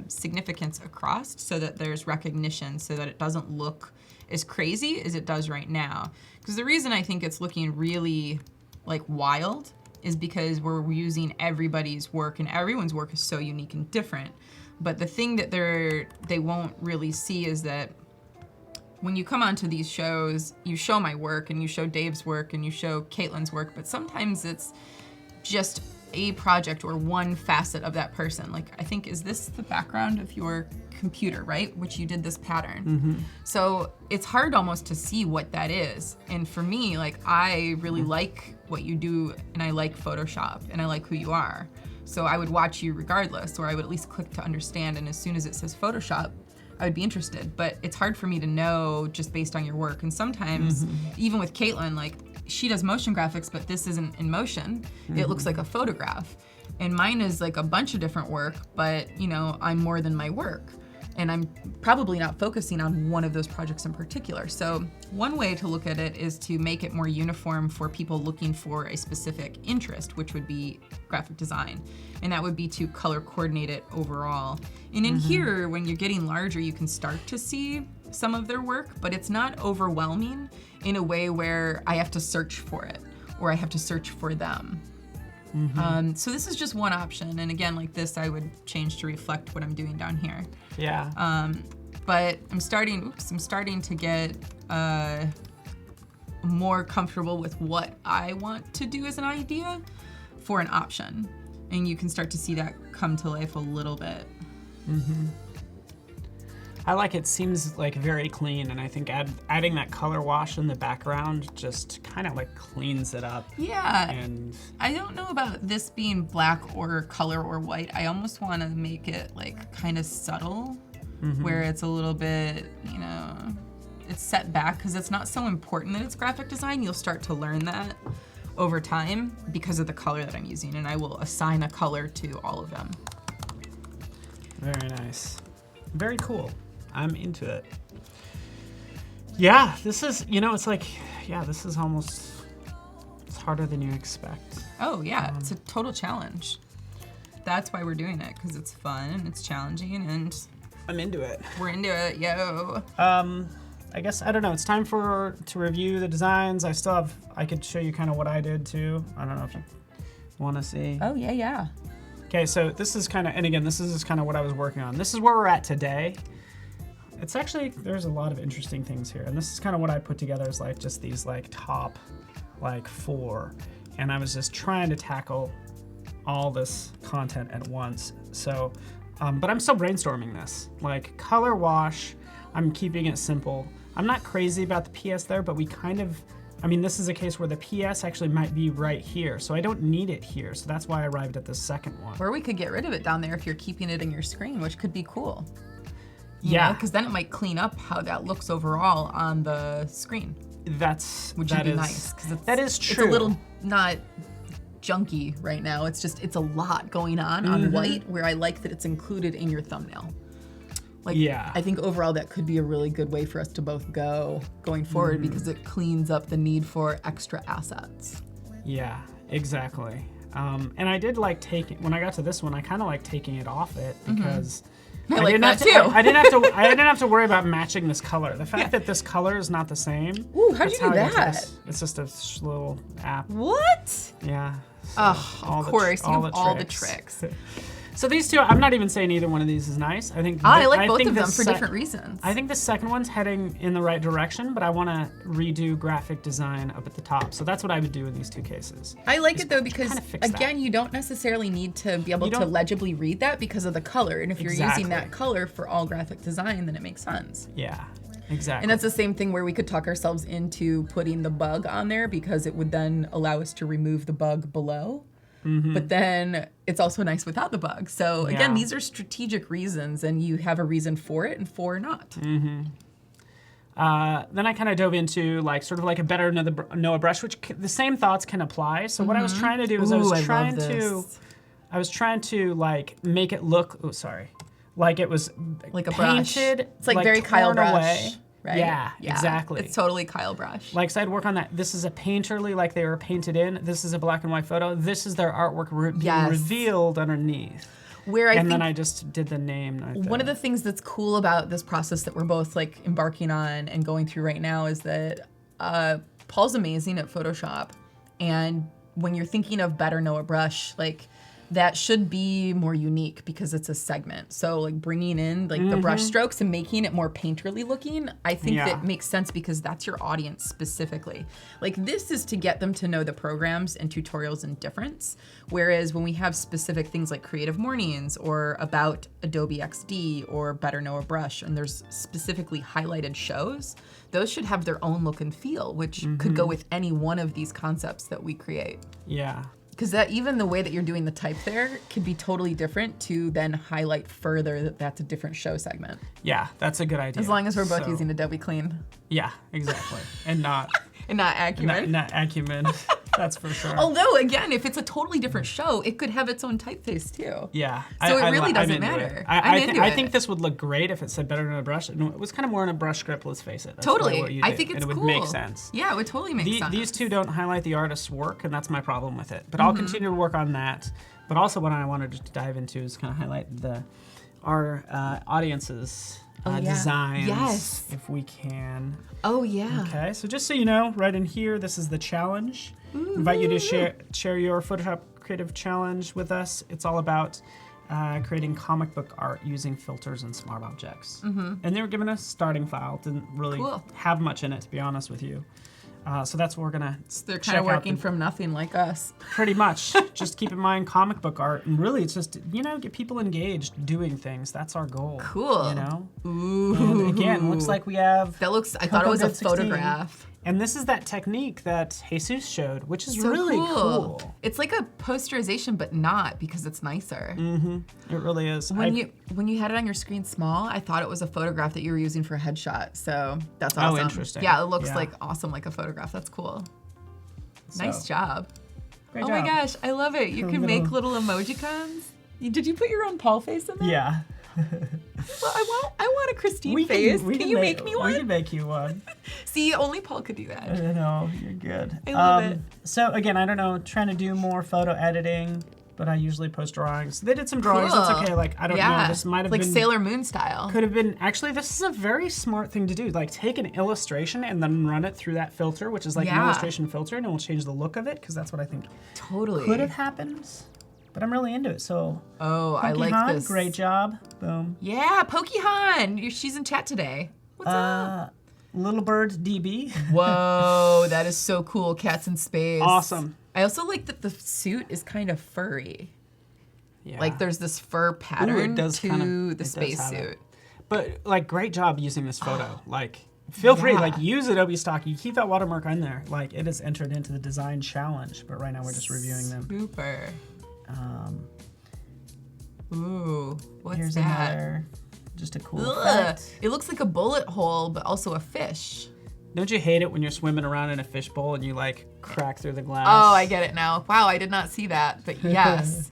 significance across, so that there's recognition, so that it doesn't look as crazy as it does right now. Because the reason I think it's looking really like wild is because we're using everybody's work, and everyone's work is so unique and different. But the thing that they won't really see is that when you come onto these shows, you show my work, and you show Dave's work, and you show Caitlin's work, but sometimes it's just a project or one facet of that person. Like, I think, is this the background of your computer, right? Which you did this pattern. Mm-hmm. So it's hard almost to see what that is. And for me, like, I really like what you do, and I like Photoshop, and I like who you are. So I would watch you regardless, or I would at least click to understand, and as soon as it says Photoshop, I would be interested. But it's hard for me to know just based on your work. And sometimes, even with Caitlin, like, she does motion graphics, but this isn't in motion. It looks like a photograph. And mine is like a bunch of different work, but, you know, I'm more than my work. And I'm probably not focusing on one of those projects in particular. So one way to look at it is to make it more uniform for people looking for a specific interest, which would be graphic design. And that would be to color coordinate it overall. And in here, when you're getting larger, you can start to see some of their work, but it's not overwhelming in a way where I have to search for it, or I have to search for them. So this is just one option, and again, like this, I would change to reflect what I'm doing down here. Yeah. But I'm starting to get more comfortable with what I want to do as an idea for an option, and you can start to see that come to life a little bit. I like it. Seems like very clean, and I think adding that color wash in the background just kind of like cleans it up. Yeah. And I don't know about this being black or color or white. I almost want to make it like kind of subtle, where it's a little bit, you know, it's set back, because it's not so important that it's graphic design. You'll start to learn that over time because of the color that I'm using, and I will assign a color to all of them. very nice. Very cool. I'm into it. Yeah, this is, you know, it's like, yeah, this is almost, it's harder than you expect. Oh yeah, it's a total challenge. That's why we're doing it, because it's fun and it's challenging and I'm into it. we're into it, yo. I guess, I don't know, it's time to review the designs. I could show you kind of what I did too. I don't know if you want to see. Oh, yeah. Okay, so this is kind of, and again, this is kind of what I was working on. This is where we're at today. It's actually, there's a lot of interesting things here. And this is kind of what I put together as like just these like top like 4. And I was just trying to tackle all this content at once. So, but I'm still brainstorming this. Like color wash, I'm keeping it simple. I'm not crazy about the PS there, but we kind of, I mean, this is a case where the PS actually might be right here, so I don't need it here. So that's why I arrived at the second one. Or we could get rid of it down there if you're keeping it in your screen, which could be cool. Yeah. Because then it might clean up how that looks overall on the screen. Which would be nice. That is true. It's a little not junky right now. It's a lot going on white, where I like that it's included in your thumbnail. Like, yeah. I think overall that could be a really good way for us to both going forward because it cleans up the need for extra assets. Yeah, exactly. And I did like when I got to this one, I kind of like taking it off it because I like that too. I didn't have to worry about matching this color. The fact that this color is not the same. Ooh, how'd you do that? It's just a little app. What? Yeah. So Of course, you have all the tricks. So these two, I'm not even saying either one of these is nice. I think I like both of them for different reasons. I think the second one's heading in the right direction, but I want to redo graphic design up at the top. So that's what I would do in these two cases. I like it though because, again, you don't necessarily need to be able to legibly read that because of the color. And if you're using that color for all graphic design, then it makes sense. Yeah, exactly. And that's the same thing where we could talk ourselves into putting the bug on there because it would then allow us to remove the bug below. But then it's also nice without the bug. So again, these are strategic reasons and you have a reason for it and for not. Then I kind of dove into like sort of like a better Noah brush, which the same thoughts can apply. So what I was trying to do is I was trying to like make it look, like it was like a painted. Brush. It's like very Kyle brush. Away. Right? Yeah, exactly. It's totally Kyle brush. Like, so I'd work on that. This is a painterly, like they were painted in. This is a black and white photo. This is their artwork being revealed underneath. Then I just did the name. One of the things that's cool about this process that we're both like embarking on and going through right now is that Paul's amazing at Photoshop. And when you're thinking of better Noah brush, like that should be more unique because it's a segment. So like bringing in like the brush strokes and making it more painterly looking, I think that makes sense because that's your audience specifically. Like this is to get them to know the programs and tutorials and difference. Whereas when we have specific things like Creative Mornings or about Adobe XD or Better Noah Brush, and there's specifically highlighted shows, those should have their own look and feel, which could go with any one of these concepts that we create. Yeah. Because that even the way that you're doing the type there could be totally different to then highlight further that that's a different show segment. Yeah, that's a good idea. As long as we're both using Adobe Clean. Yeah, exactly. And not Acumen. Not Acumen. That's for sure. Although again, if it's a totally different show, it could have its own typeface too. Yeah. So it really doesn't matter. I think this would look great if it said Better Noah Brush. And it was kind of more in a brush script, let's face it. That's totally. what you I did, think it's and it cool. would make sense. Yeah, it would totally make sense. These two don't highlight the artist's work, and that's my problem with it. But I'll continue to work on that. But also what I wanted to dive into is kind of highlight our audiences. Designs, if we can. Oh yeah. Okay, so just so you know, right in here, this is the challenge. Invite you to share your Photoshop Creative Challenge with us. It's all about creating comic book art using filters and smart objects. And they were given a starting file. Didn't really have much in it, to be honest with you. So that's what we're gonna. So they're kind of working from nothing, like us. Pretty much. Just keep in mind comic book art, and really, it's just get people engaged doing things. That's our goal. Cool. Ooh. And again, looks like we have. That looks. I thought it was a photograph. And this is that technique that Jesus showed, which is really cool. It's like a posterization, but not because it's nicer. It really is. When you had it on your screen small, I thought it was a photograph that you were using for a headshot. So that's awesome. Oh, interesting. Yeah, it looks like awesome, like a photograph. That's cool. Nice job. Great job. My gosh, I love it. You can make little emojicons. Did you put your own Paul face in there? Yeah. Well, I want a Kristine face. Can you make me one? We can make you one. See, only Paul could do that. I know, you're good. I love it. So again, I don't know, trying to do more photo editing, but I usually post drawings. They did some drawings. That's okay. Like, I don't know. This might have like been Sailor Moon style. Could have been. Actually, this is a very smart thing to do. Like, take an illustration and then run it through that filter, which is like an illustration filter, and it will change the look of it, because that's what I think could have happened. But I'm really into it. So, I like Han, this. Great job. Boom. Yeah, Pokehan. She's in chat today. What's up? Little Bird DB. Whoa, that is so cool. Cats in space. Awesome. I also like that the suit is kind of furry. Yeah. Like there's this fur pattern to the spacesuit. But like, great job using this photo. Like, feel free, like, use Adobe stock. You keep that watermark on there. Like, it is entered into the design challenge, but right now we're just reviewing them. Super. What's here's that? Another, just a cool effect. It looks like a bullet hole, but also a fish. Don't you hate it when you're swimming around in a fishbowl and you like crack through the glass? Oh, I get it now. Wow, I did not see that, but yes.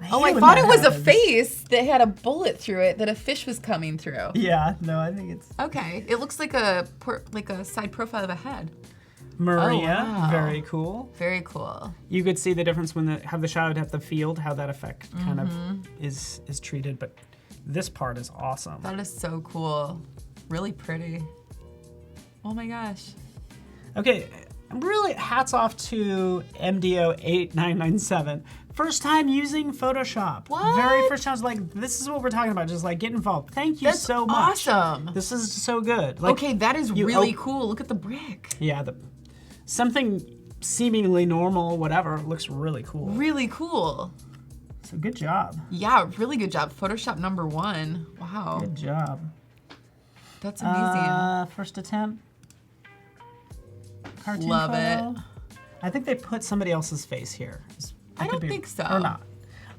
I when thought that it was happens. a face that had a bullet through it that a fish was coming through. Yeah, no, I think it's Okay, it looks like a side profile of a head. Maria. Oh, wow. Very cool. Very cool. You could see the difference when have the shadow depth of field, how that effect kind of is treated, but this part is awesome. That is so cool. Really pretty. Oh my gosh. Okay, really hats off to MDO8997. First time using Photoshop. What? Very first time. I was like, this is what we're talking about. Just like, get involved. Thank you so much. Awesome. This is so good. Like, Okay, that is really cool. Look at the brick. Yeah, something seemingly normal, whatever, looks really cool. Really cool. So good job. Yeah, really good job. Photoshop #1. Wow. Good job. That's amazing. First attempt. Cartoon Love photo. it. I think they put somebody else's face here. I don't think so. Or not.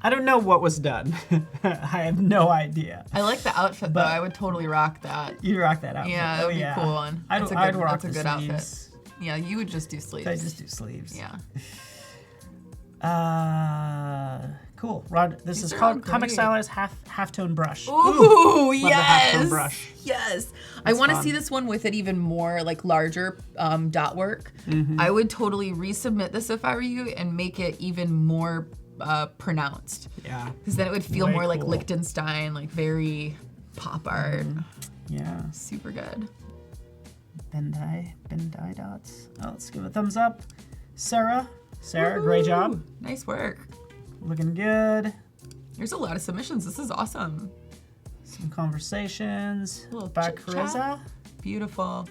I don't know what was done. I have no idea. I like the outfit though. I would totally rock that. You rock that outfit. Yeah, that would be a cool one. I'd rock that's a the good sleeves. outfit. Yeah, you would just do sleeves. I just do sleeves. Yeah. Cool. Rod, this These is are called all Comic great. Stylers Halftone Brush. Ooh, love the halftone yes. brush. Yes. I want to see this one with it even more like larger dot work. I would totally resubmit this if I were you and make it even more pronounced. Yeah. Because then it would feel Way more like cool. Liechtenstein, like very pop art. Yeah. Super good. Bandai dots. Oh, let's give it a thumbs up. Sarah, great job. Ooh, nice work. Looking good. There's a lot of submissions. This is awesome. Some conversations. Little By chit-chat. Carissa. Beautiful.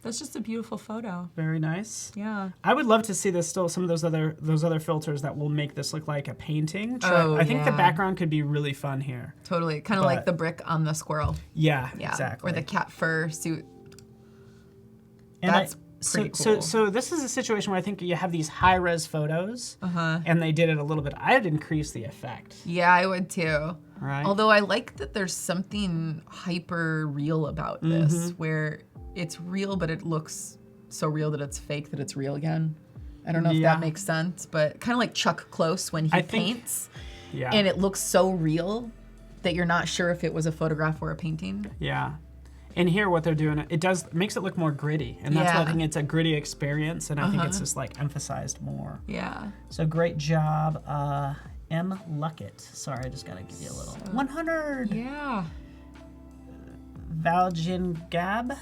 That's just a beautiful photo. Very nice. Yeah. I would love to see this still, some of those other filters that will make this look like a painting. I think the background could be really fun here. Totally. Kind of like the brick on the squirrel. Yeah, Yeah. exactly. Or the cat fur suit. And That's pretty cool. So this is a situation where I think you have these high-res photos, and they did it a little bit. I'd increase the effect. Yeah, I would too. Right. Although I like that there's something hyper real about this, where it's real, but it looks so real that it's fake that it's real again. I don't know if that makes sense, but kind of like Chuck Close when he paints, and it looks so real that you're not sure if it was a photograph or a painting. Yeah. And here, what they're doing, makes it look more gritty, and that's why I think it's a gritty experience, and I think it's just like emphasized more. Yeah. So great job, M. Luckett. Sorry, I just gotta give you a little. 100. Yeah. Valjean Gab.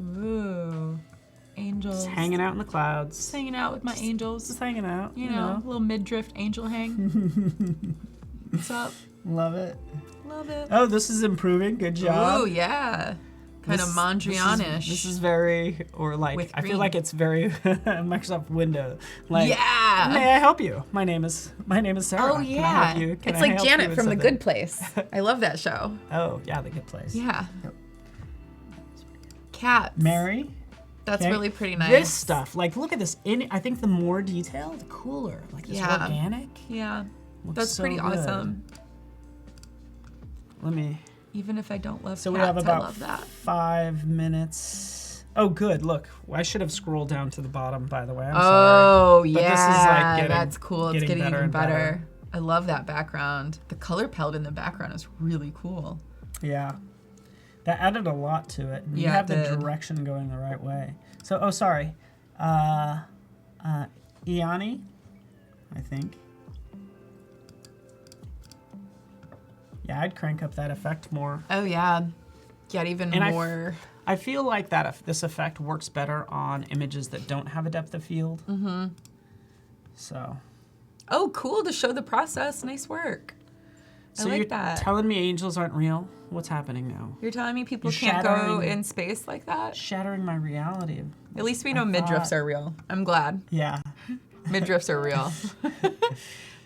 Ooh. Angels. Just hanging out in the clouds. Just hanging out with my angels. Just hanging out. You know, a little mid-drift angel hang. What's up? Love it. Love it. Oh, this is improving. Good job. Ooh, yeah. Kind of Mondrian-ish. This is very, or like, With I feel green. like it's very Microsoft Windows. Like, Yeah. May I help you? My name is Sarah. Oh, Can I yeah. help you? Can It's I like help you Janet with from The something? Good Place. I love that show. Oh, yeah, The Good Place. Yeah. Yep. Cats. Mary. That's Okay. really pretty nice. This stuff, like, look at this. I think the more detailed, the cooler. Like, this Yeah. organic. Yeah. Looks That's so pretty good. awesome. Let me. Even if I don't love So cats, we have I about love that. 5 minutes. Oh, good. Look, I should have scrolled down to the bottom, by the way. I'm sorry. Oh, But yeah. this is like getting, That's cool. It's getting better even and better. I love that background. The color palette in the background is really cool. Yeah. That added a lot to it. And you Yeah, have it the did. direction going the right way. So, sorry. Iani, I think. Yeah, I'd crank up that effect more. Oh yeah, get even more. I feel like this effect works better on images that don't have a depth of field. Mm-hmm. So. Oh, cool to show the process. Nice work. So I like you're telling me angels aren't real? What's happening now? You're telling me people can't go in space like that? Shattering my reality. At least we know midriffs are real. I'm glad. Yeah. Midriffs are real.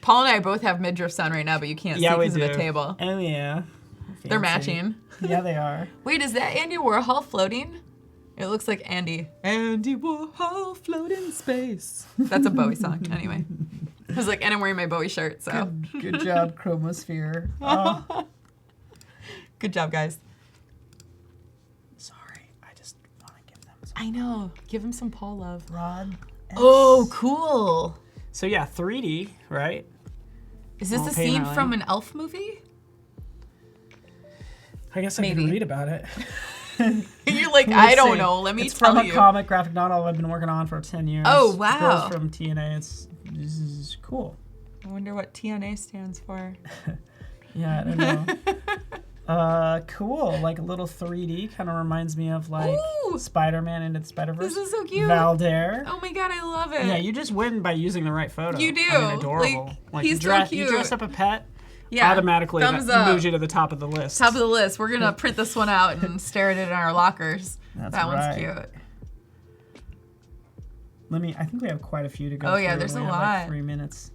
Paul and I both have midriffs on right now, but you can't see because of the table. Oh, yeah. Fancy. They're matching. Yeah, they are. Wait, is that Andy Warhol floating? It looks like Andy. Andy Warhol float in space. That's a Bowie song, anyway. I was like, and I'm wearing my Bowie shirt, so. Good job, Chromosphere. Oh. Good job, guys. Sorry, I just want to give them some. I know. Give them some Paul love. Rod. Oh, cool. So yeah, 3D, right? Is this a scene from an elf movie? I guess I can read about it. You're like, I don't know. Let me tell you. It's from a comic graphic novel I've been working on for 10 years. Oh, wow. Girls from TNA. This is cool. I wonder what TNA stands for. Yeah, I don't know. Cool. Like a little 3D. Kind of reminds me of like Spider-Man Into the Spider-Verse. This is so cute. Valdair. Oh my god, I love it. Yeah, you just win by using the right photo. You do. I mean, adorable. Like he's so cute. You dress up a pet. Yeah, automatically moves you to the top of the list. Top of the list. We're going to print this one out and stare at it in our lockers. That one's cute. I think we have quite a few to go through. Oh, yeah, through. there's we a have lot. Like 3 minutes.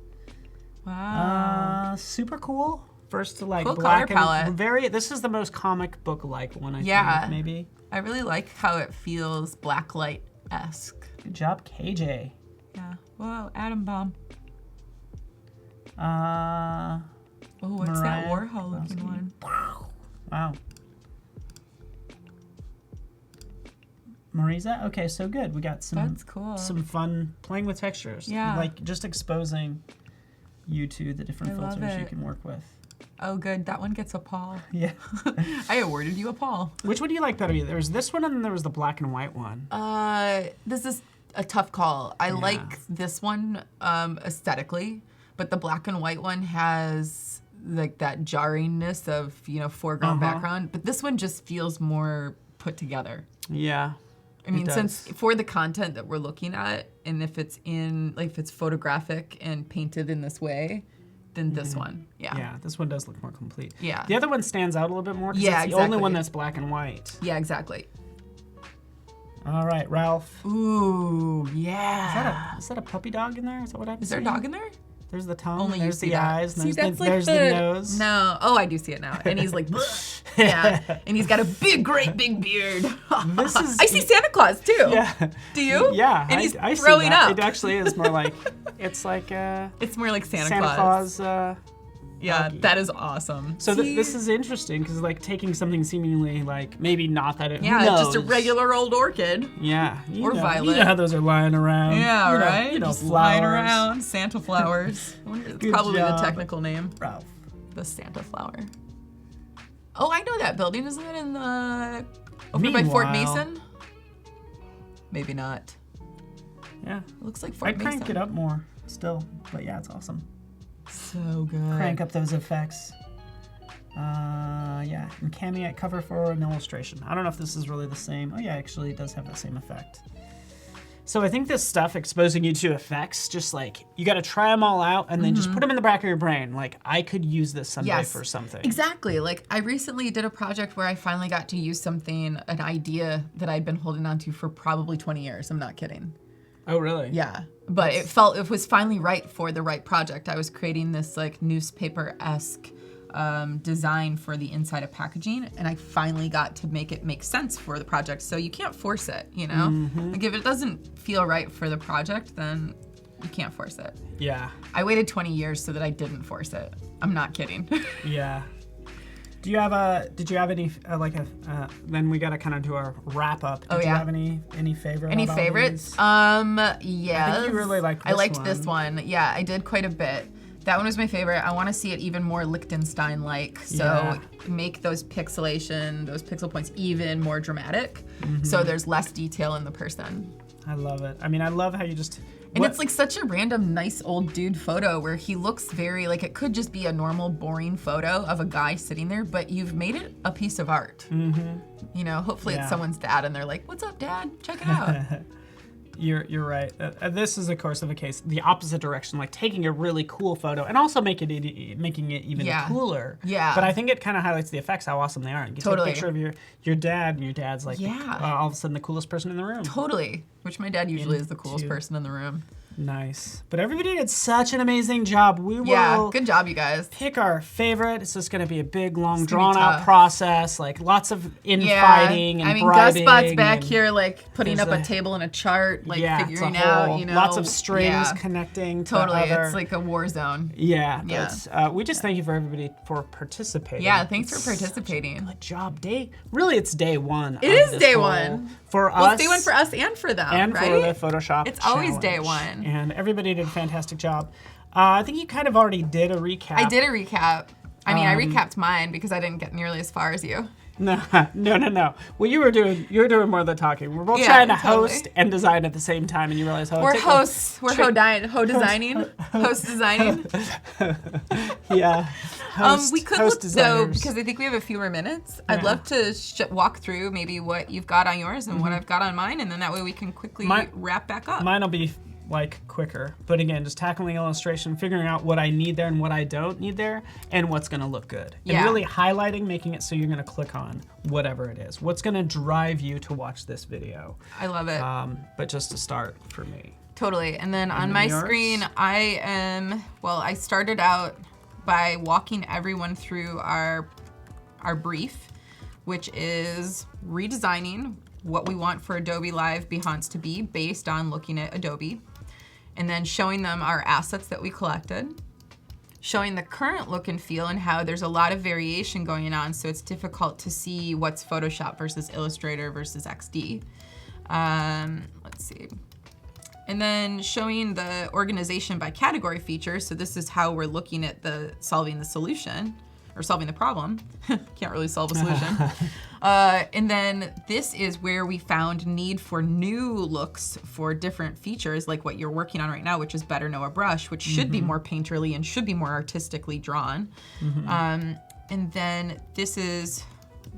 Wow. Super cool. First to like cool black color palette. This is the most comic book-like one, I think, maybe. I really like how it feels blacklight-esque. Good job, KJ. Yeah. Whoa, atom bomb. Oh, what's that Warhol looking one? Wow. Marisa? Okay, so good. We got some fun playing with textures. Yeah. Like just exposing you to the different filters you can work with. Oh, good. That one gets a Paul. Yeah. I awarded you a Paul. Which one do you like better? There was this one and then there was the black and white one. This is a tough call. I like this one aesthetically, but the black and white one has like that jarringness of, foreground, background. But this one just feels more put together. Yeah. I mean, since for the content that we're looking at, and if it's if it's photographic and painted in this way, then this one. Yeah. Yeah, this one does look more complete. Yeah. The other one stands out a little bit more because it's the only one that's black and white. Yeah, exactly. All right, Ralph. Ooh, yeah. Is that a puppy dog in there? Is that what I'm Is there a dog in there? There's the tongue, Only there's you see the that. eyes, and See, there's the nose. No. Oh, I do see it now. And he's like, yeah. And he's got a great big beard. I see Santa Claus too. Yeah. Do you? Yeah. And he's I throwing see that. up. It actually is more like, it's like it's more like Santa Claus. Yeah, that is awesome. So this is interesting because like taking something seemingly like maybe not that it. Yeah, just a regular old orchid. Yeah. Or violet. You know how those are lying around. Yeah, right. Just flowers. Lying around. Santa flowers. It's probably job, the technical name. Ralph. The Santa flower. Oh, I know that building. Isn't it in the over by Fort Mason? Maybe not. Yeah. It looks like Fort Mason. I'd crank it up more still, but yeah, it's awesome. So good. Crank up those effects. Yeah, and Camiette cover for an illustration. I don't know if this is really the same. Oh yeah, actually it does have the same effect. So I think this stuff exposing you to effects, just like, you gotta try them all out and then just put them in the back of your brain. Like, I could use this someday for something. Exactly. Like, I recently did a project where I finally got to use something, an idea that I'd been holding on to for probably 20 years. I'm not kidding. Oh, really? Yeah. But it was finally right for the right project. I was creating this like newspaper-esque design for the inside of packaging, and I finally got to make it make sense for the project. So you can't force it, you know? Like if it doesn't feel right for the project, then you can't force it. Yeah. I waited 20 years so that I didn't force it. I'm not kidding. Yeah. Did you have any, then we gotta kind of do our wrap up. Did you have any favorite? Any favorites? Yeah. I think you really liked this one. I liked this one. Yeah, I did quite a bit. That one was my favorite. I want to see it even more Lichtenstein-like. So make those pixelation, those pixel points even more dramatic. So there's less detail in the person. I love it. I mean, I love how you just And it's like such a random, nice old dude photo where he looks very like it could just be a normal, boring photo of a guy sitting there, but you've made it a piece of art. Mm-hmm. You know, hopefully it's someone's dad and they're like, "What's up, Dad? Check it out." You're right. This is, of course, of a case the opposite direction, like taking a really cool photo and also making it even cooler. Yeah. But I think it kind of highlights the effects, how awesome they are. You take a picture of your dad, and your dad's like all of a sudden the coolest person in the room. Totally. Which my dad usually is the coolest person in the room. Nice. But everybody did such an amazing job. We will good job, you guys. pick our favorite. It's just going to be a big, long, drawn-out process. Like lots of infighting and bribing. Gus Bot's back here, like putting up a table and a chart, like figuring out, you know. Lots of strings connecting. Totally. It's like a war zone. Yeah. But we just thank you for everybody for participating. Yeah, thanks for participating. Good job. Really, it's day one. It is day one. For us. Well, it's day one for us and for them, and right? for the Photoshop It's always challenge. day one. And everybody did a fantastic job. I think you kind of already did a recap. I did a recap. I mean, I recapped mine because I didn't get nearly as far as you. No. Well, you were doing more of the talking. We're both trying to host and design at the same time, and you realize we're hosts. We're designing. Host designing. Yeah. We could look though, because I think we have a few more minutes. I'd love to walk through maybe what you've got on yours and what I've got on mine, and then that way we can quickly wrap back up. Mine will be like quicker, but again, just tackling illustration, figuring out what I need there and what I don't need there, and what's going to look good, and really highlighting, making it so you're going to click on whatever it is. What's going to drive you to watch this video? I love it. But just to start for me. Totally, and then on my screen, I started out by walking everyone through our brief, which is redesigning what we want for Adobelive Behance to be based on looking at Adobe, and then showing them our assets that we collected, showing the current look and feel and how there's a lot of variation going on, so it's difficult to see what's Photoshop versus Illustrator versus XD. Let's see. And then showing the organization by category features. So this is how we're looking at solving the solution, or solving the problem. Can't really solve a solution. And then this is where we found need for new looks for different features, like what you're working on right now, which is Better Know a Brush, which should be more painterly and should be more artistically drawn. And then this is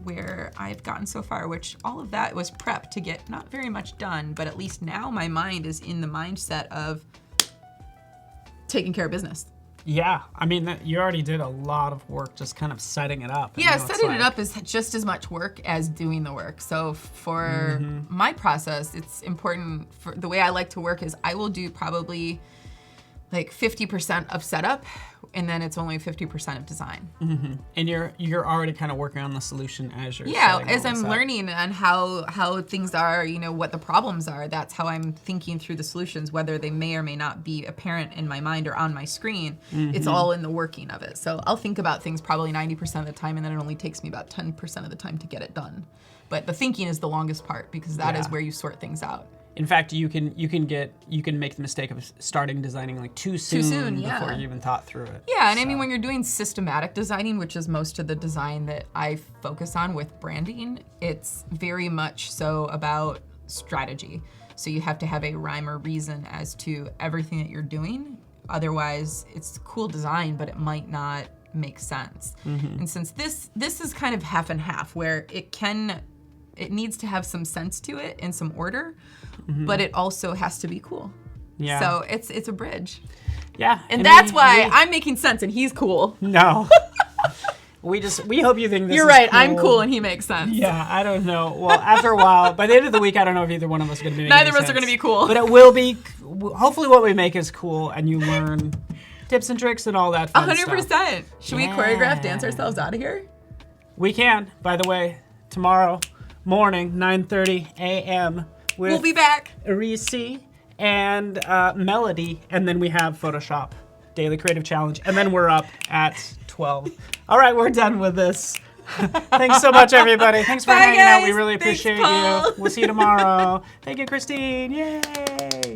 where I've gotten so far, which all of that was prep to get not very much done, but at least now my mind is in the mindset of taking care of business. Yeah, I mean, you already did a lot of work just kind of setting it up. Yeah, setting it up is just as much work as doing the work. So for my process, it's important, for the way I like to work is I will do probably like 50% of setup, and then it's only 50% of design. And you're already kind of working on the solution as you're as I'm learning on how things are, you know, what the problems are. That's how I'm thinking through the solutions, whether they may or may not be apparent in my mind or on my screen. It's all in the working of it. So I'll think about things probably 90% of the time, and then it only takes me about 10% of the time to get it done. But the thinking is the longest part, because that is where you sort things out. In fact, you can make the mistake of starting designing like too soon before you even thought through it. Yeah, and I mean, when you're doing systematic designing, which is most of the design that I focus on with branding, it's very much so about strategy. So you have to have a rhyme or reason as to everything that you're doing. Otherwise, it's cool design, but it might not make sense. And since this is kind of half and half, where it needs to have some sense to it and some order, but it also has to be cool. Yeah. So it's a bridge. Yeah. And that's why I'm making sense and he's cool. No. We hope you think this You're is right, cool. I'm cool and he makes sense. Yeah, I don't know. Well, after a while, by the end of the week, I don't know if either one of us is going to be Neither of us are going to be cool. But it will be, hopefully what we make is cool, and you learn tips and tricks and all that fun 100%. stuff. Should we choreograph dance ourselves out of here? We can, by the way, tomorrow morning, 9:30 a.m. We'll be back. Reese and Melody, and then we have Photoshop Daily Creative Challenge, and then we're up at 12. All right, we're done with this. Thanks so much, everybody. Thanks for hanging out. We really appreciate you. We'll see you tomorrow. Thank you, Kristine. Yay!